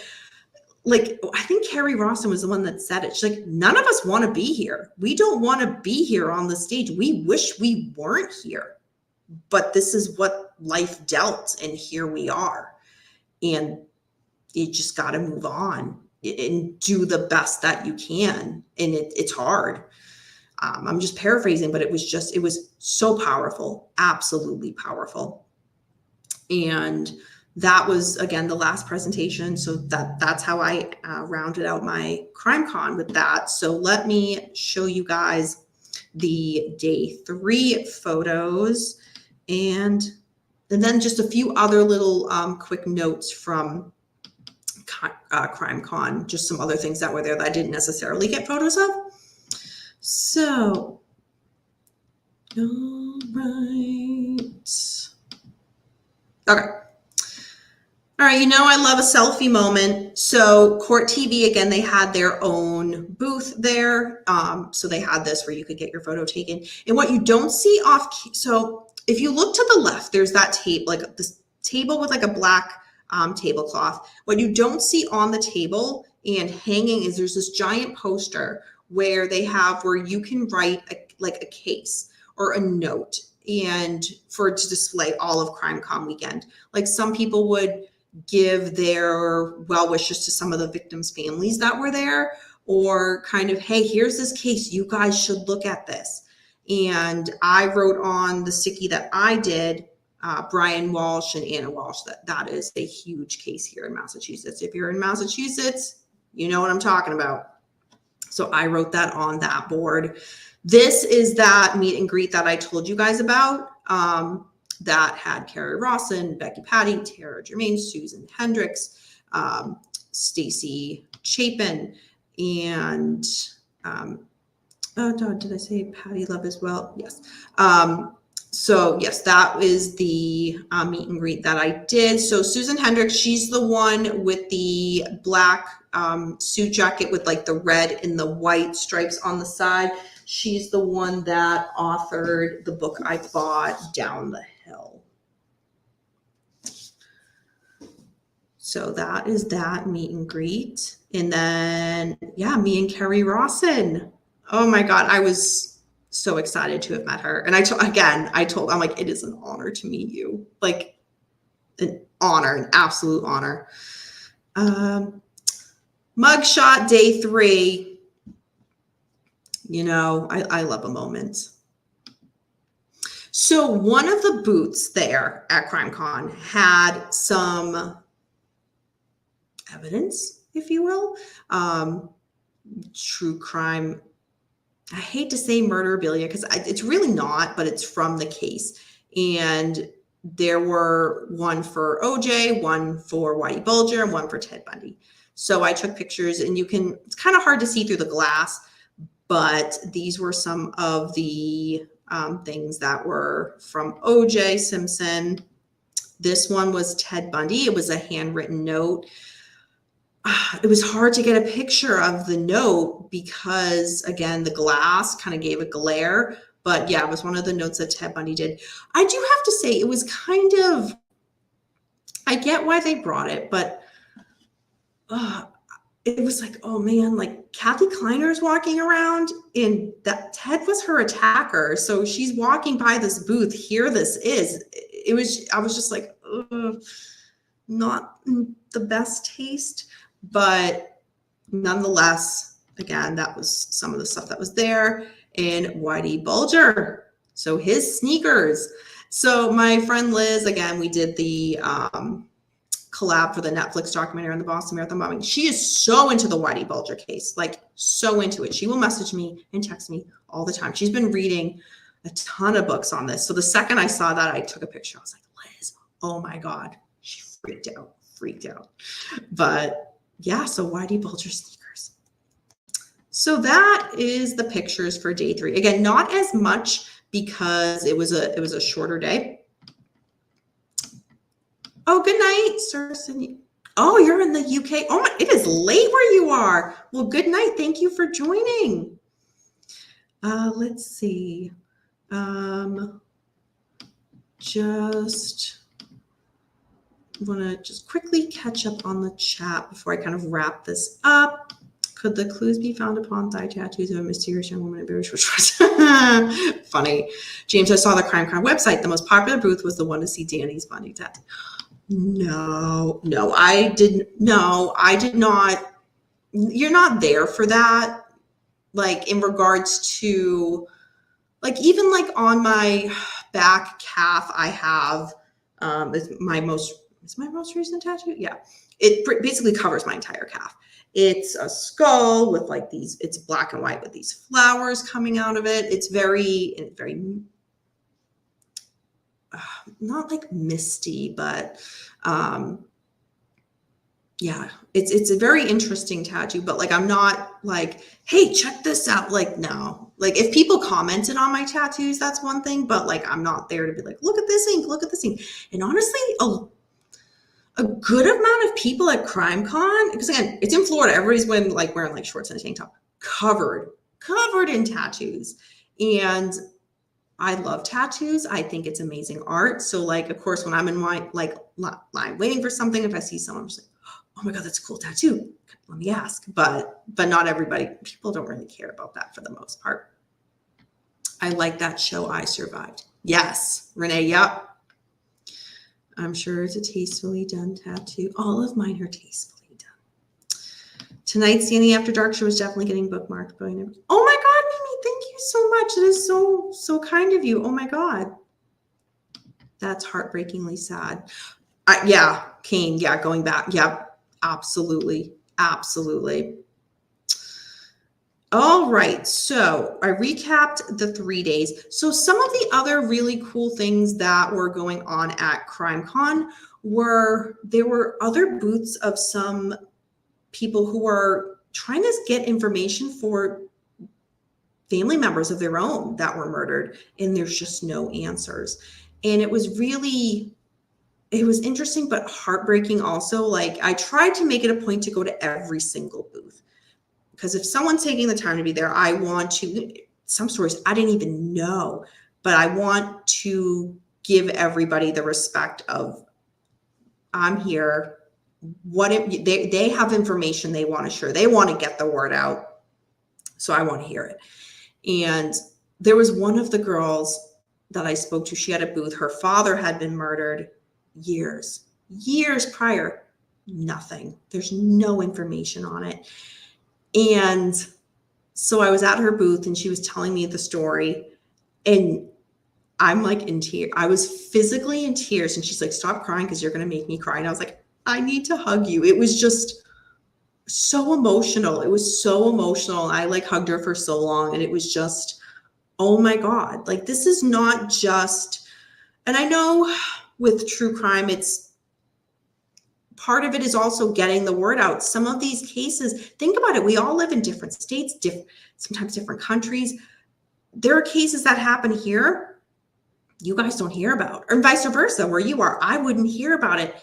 like, I think Carrie Rawson was the one that said it. She's like, none of us want to be here. We don't want to be here on the stage. We wish we weren't here, but this is what life dealt, and here we are. And you just got to move on and do the best that you can. And it's hard. I'm just paraphrasing, but it was so powerful, absolutely powerful. And that was, again, the last presentation. So that's how I rounded out my CrimeCon with that. So let me show you guys the day 3 photos, and then just a few other little quick notes from CrimeCon, just some other things that were there that I didn't necessarily get photos of. So, all right. Okay. All right, I love a selfie moment. So Court TV, again, they had their own booth there. So they had this where you could get your photo taken. And what you don't see so if you look to the left, there's that tape, like this table with like a black tablecloth. What you don't see on the table and hanging is there's this giant poster where you can write a case or a note and to display all of CrimeCon weekend. Like some people would give their well wishes to some of the victims' families that were there, or kind of, hey, here's this case, you guys should look at this. And I wrote on the sticky that I did, Brian Walsh and Anna Walsh, that is a huge case here in Massachusetts. If you're in Massachusetts, you know what I'm talking about. So I wrote that on that board. This is that meet and greet that I told you guys about. That had Carrie Rawson, Becky Patty, Tara Germain, Susan Hendricks, Stacy Chapin, and did I say Patty Love as well? Yes. So yes, that is the meet and greet that I did. So Susan Hendricks, she's the one with the black suit jacket with like the red and the white stripes on the side. She's the one that authored the book I bought, Down the Hill. So that is that meet and greet. And then, yeah, me and Carrie Rawson. Oh my God, I was so excited to have met her. And I'm like, it is an honor to meet you. Like an honor, an absolute honor. Mugshot day 3. I love a moment. So one of the booths there at CrimeCon had some evidence, if you will, true crime. I hate to say murderabilia because it's really not, but it's from the case. And there were one for OJ, one for Whitey Bulger, and one for Ted Bundy. So I took pictures, and it's kind of hard to see through the glass, but these were some of the things that were from OJ Simpson. This one was Ted Bundy. It was a handwritten note. It was hard to get a picture of the note because, again, the glass kind of gave a glare. But yeah, it was one of the notes that Ted Bundy did. I do have to say, it was kind of, I get why they brought it, but it was like, oh man, like Kathy Kleiner's walking around and that Ted was her attacker. So she's walking by this booth. Here this is. I was just like, not the best taste, but nonetheless, again, that was some of the stuff that was there. And Whitey Bulger, so his sneakers. So my friend Liz, again, we did the collab for the Netflix documentary on the Boston Marathon bombing. She is so into the Whitey Bulger case, like so into it. She will message me and text me all the time. She's been reading a ton of books on this. So the second I saw that, I took a picture. I was like, Liz, oh my God. She freaked out. But yeah, so Whitey Bulger sneakers. So that is the pictures for day 3. Again, not as much because it was a shorter day. Oh, good night, Sir Sydney. Oh, you're in the UK. Oh, it is late where you are. Well, good night. Thank you for joining. Let's see. Just want to just quickly catch up on the chat before I kind of wrap this up. Could the clues be found upon thigh tattoos of a mysterious young woman in British Shorts? Funny. James, I saw the CrimeCon website. The most popular booth was the one to see Danny's funny tattoo. No, I did not. You're not there for that. Like in regards to, like even like on my back calf, I have is my most recent tattoo. Yeah, it basically covers my entire calf. It's a skull with like these. It's black and white with these flowers coming out of it. It's very not like misty, but yeah, it's a very interesting tattoo, but like I'm not like, hey, check this out. Like, no. Like if people commented on my tattoos, that's one thing, but like I'm not there to be like, look at this ink, look at this ink. And honestly, a good amount of people at CrimeCon, because again, it's in Florida, everybody's wearing like shorts and a tank top, covered in tattoos. And I love tattoos. I think it's amazing art. So like, of course, when I'm in my like line waiting for something, if I see someone, I'm just like, oh my God, that's a cool tattoo. Let me ask. But not everybody, people don't really care about that for the most part. I like that show, I Survived. Yes, Renee, yep. I'm sure it's a tastefully done tattoo. All of mine are tastefully done. Tonight's Danny After Dark show is definitely getting bookmarked. But oh my God, Mimi, thank you so much. It is so kind of you. Oh my God. That's heartbreakingly sad. Yeah, Kane, yeah, going back. Yep, absolutely. All right, so I recapped the 3 days. So some of the other really cool things that were going on at CrimeCon there were other booths of some people who are trying to get information for family members of their own that were murdered, and there's just no answers. And it was interesting, but heartbreaking also. Like I tried to make it a point to go to every single booth. Because if someone's taking the time to be there, I want to, some stories I didn't even know, but I want to give everybody the respect of, I'm here. What if they have information they want to share, they want to get the word out. So I want to hear it. And there was one of the girls that I spoke to, she had a booth. Her father had been murdered years prior. Nothing. There's no information on it. And so I was at her booth and she was telling me the story, and I'm like in tears. I was physically in tears, and she's like, stop crying because you're going to make me cry. And I was like, I need to hug you. It was just so emotional. It was so emotional. I like hugged her for so long, and it was just, oh my God, like this is not just, and I know with true crime, it's, part of it is also getting the word out. Some of these cases, think about it. We all live in different states, sometimes different countries. There are cases that happen here you guys don't hear about, or vice versa, where you are, I wouldn't hear about it.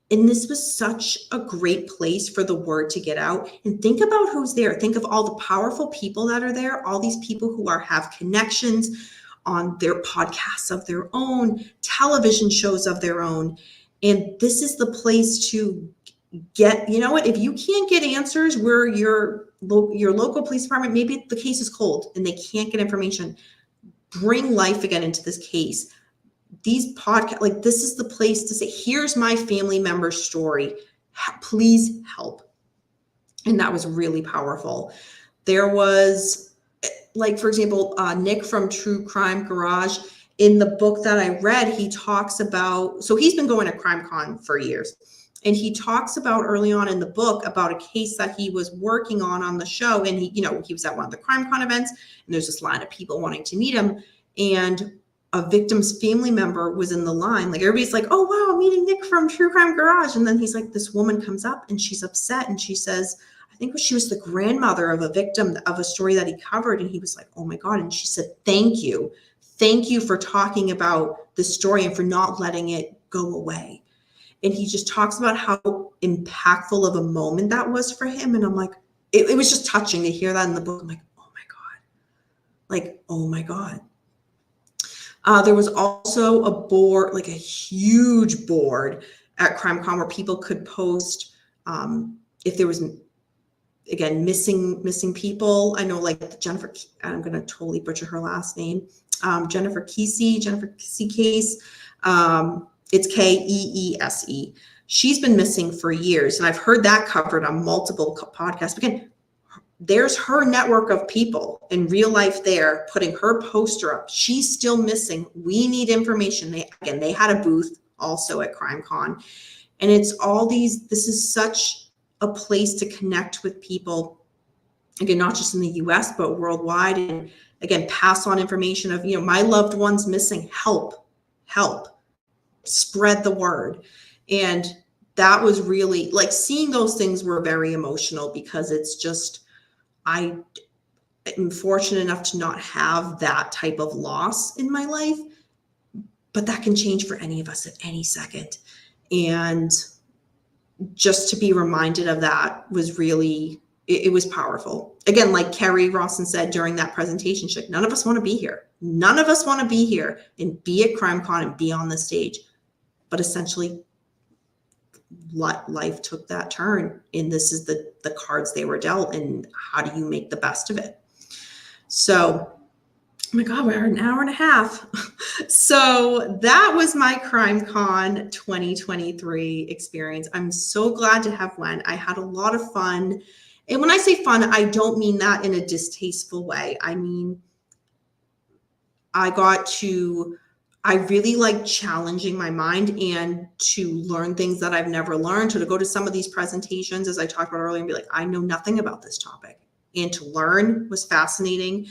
And this was such a great place for the word to get out. And think about who's there. Think of all the powerful people that are there, all these people who have connections on their podcasts of their own, television shows of their own. And this is the place to get, you know what, if you can't get answers where your local police department, maybe the case is cold and they can't get information, bring life again into this case. These podcasts, like this is the place to say, here's my family member's story. Please help. And that was really powerful. There was, like, for example, Nick from True Crime Garage. In the book that I read, he talks about, so he's been going to CrimeCon for years. And he talks about early on in the book about a case that he was working on the show. And he was at one of the CrimeCon events, and there's this line of people wanting to meet him. And a victim's family member was in the line. Like everybody's like, oh, wow, I'm meeting Nick from True Crime Garage. And then he's like, this woman comes up and she's upset. And she says, I think she was the grandmother of a victim of a story that he covered. And he was like, oh my God. And she said, thank you. Thank you for talking about the story and for not letting it go away. And he just talks about how impactful of a moment that was for him. And I'm like, it was just touching to hear that in the book. I'm like, oh my God. like, oh my God. There was also a board, like a huge board at CrimeCon where people could post if there was, again, missing people. I know, like Jennifer, I'm going to totally butcher her last name. Jennifer Kesey case. It's Keese. She's been missing for years, and I've heard that covered on multiple podcasts. Again, there's her network of people in real life there putting her poster up. She's still missing. We need information. They had a booth also at CrimeCon, and it's all these. This is such a place to connect with people. Again, not just in the US, but worldwide. And again, pass on information of, my loved one's missing. Help, spread the word. And that was really, like, seeing those things were very emotional, because it's just, I am fortunate enough to not have that type of loss in my life, but that can change for any of us at any second. And just to be reminded of that was really, it was powerful. Again, like Carrie Rawson said during that presentation, she's like, none of us want to be here. None of us want to be here and be at CrimeCon and be on the stage. But essentially, life took that turn, and this is the cards they were dealt, and how do you make the best of it? So, oh my God, we're an hour and a half. So that was my CrimeCon 2023 experience. I'm so glad to have went. I had a lot of fun. And when I say fun, I don't mean that in a distasteful way. I mean, I really like challenging my mind and to learn things that I've never learned. So to go to some of these presentations, as I talked about earlier, and be like, I know nothing about this topic. And to learn was fascinating.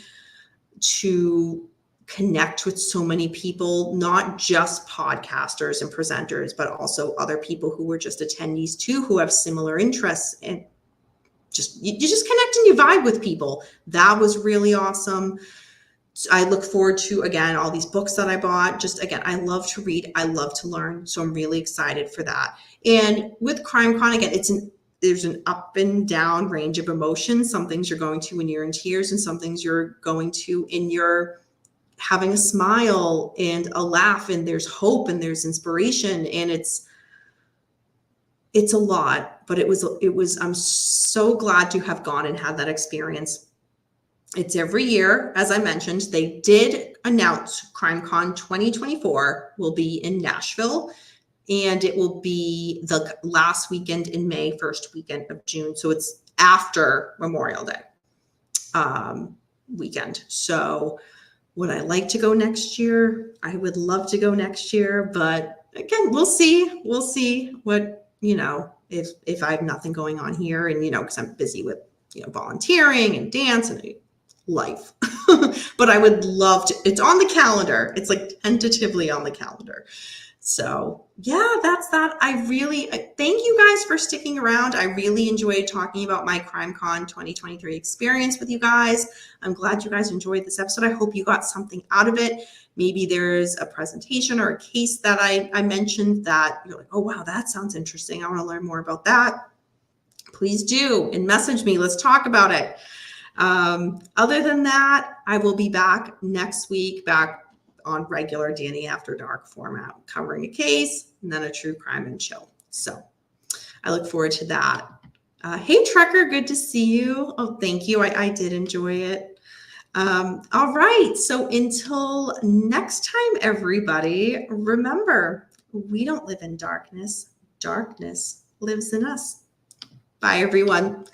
To connect with so many people, not just podcasters and presenters, but also other people who were just attendees too, who have similar interests, and you just connect and you vibe with people. That was really awesome. I look forward to, again, all these books that I bought. Just, again, I love to read. I love to learn. So I'm really excited for that. And with CrimeCon, again, there's an up and down range of emotions. Some things you're going to when you're in tears, and some things you're going to in your having a smile and a laugh, and there's hope and there's inspiration, and it's a lot, but it was, I'm so glad to have gone and had that experience. It's every year. As I mentioned, they did announce CrimeCon 2024 will be in Nashville, and it will be the last weekend in May, first weekend of June. So it's after Memorial Day weekend. So would I like to go next year? I would love to go next year, but again, we'll see. We'll see what, if I have nothing going on here, and, because I'm busy with, volunteering and dance and life. But I would love to. It's on the calendar. It's like tentatively on the calendar. So yeah, that's that. I thank you guys for sticking around. I really enjoyed talking about my CrimeCon 2023 experience with you guys. I'm glad you guys enjoyed this episode. I hope you got something out of it. Maybe there's a presentation or a case that I mentioned that you're like, oh, wow, that sounds interesting. I want to learn more about that. Please do, and message me. Let's talk about it. Other than that, I will be back next week, back on regular Danny After Dark format, covering a case and then a true crime and chill. So I look forward to that. Hey, Trekker, good to see you. Oh, thank you. I did enjoy it. All right. So until next time, everybody, remember, we don't live in darkness. Darkness lives in us. Bye, everyone.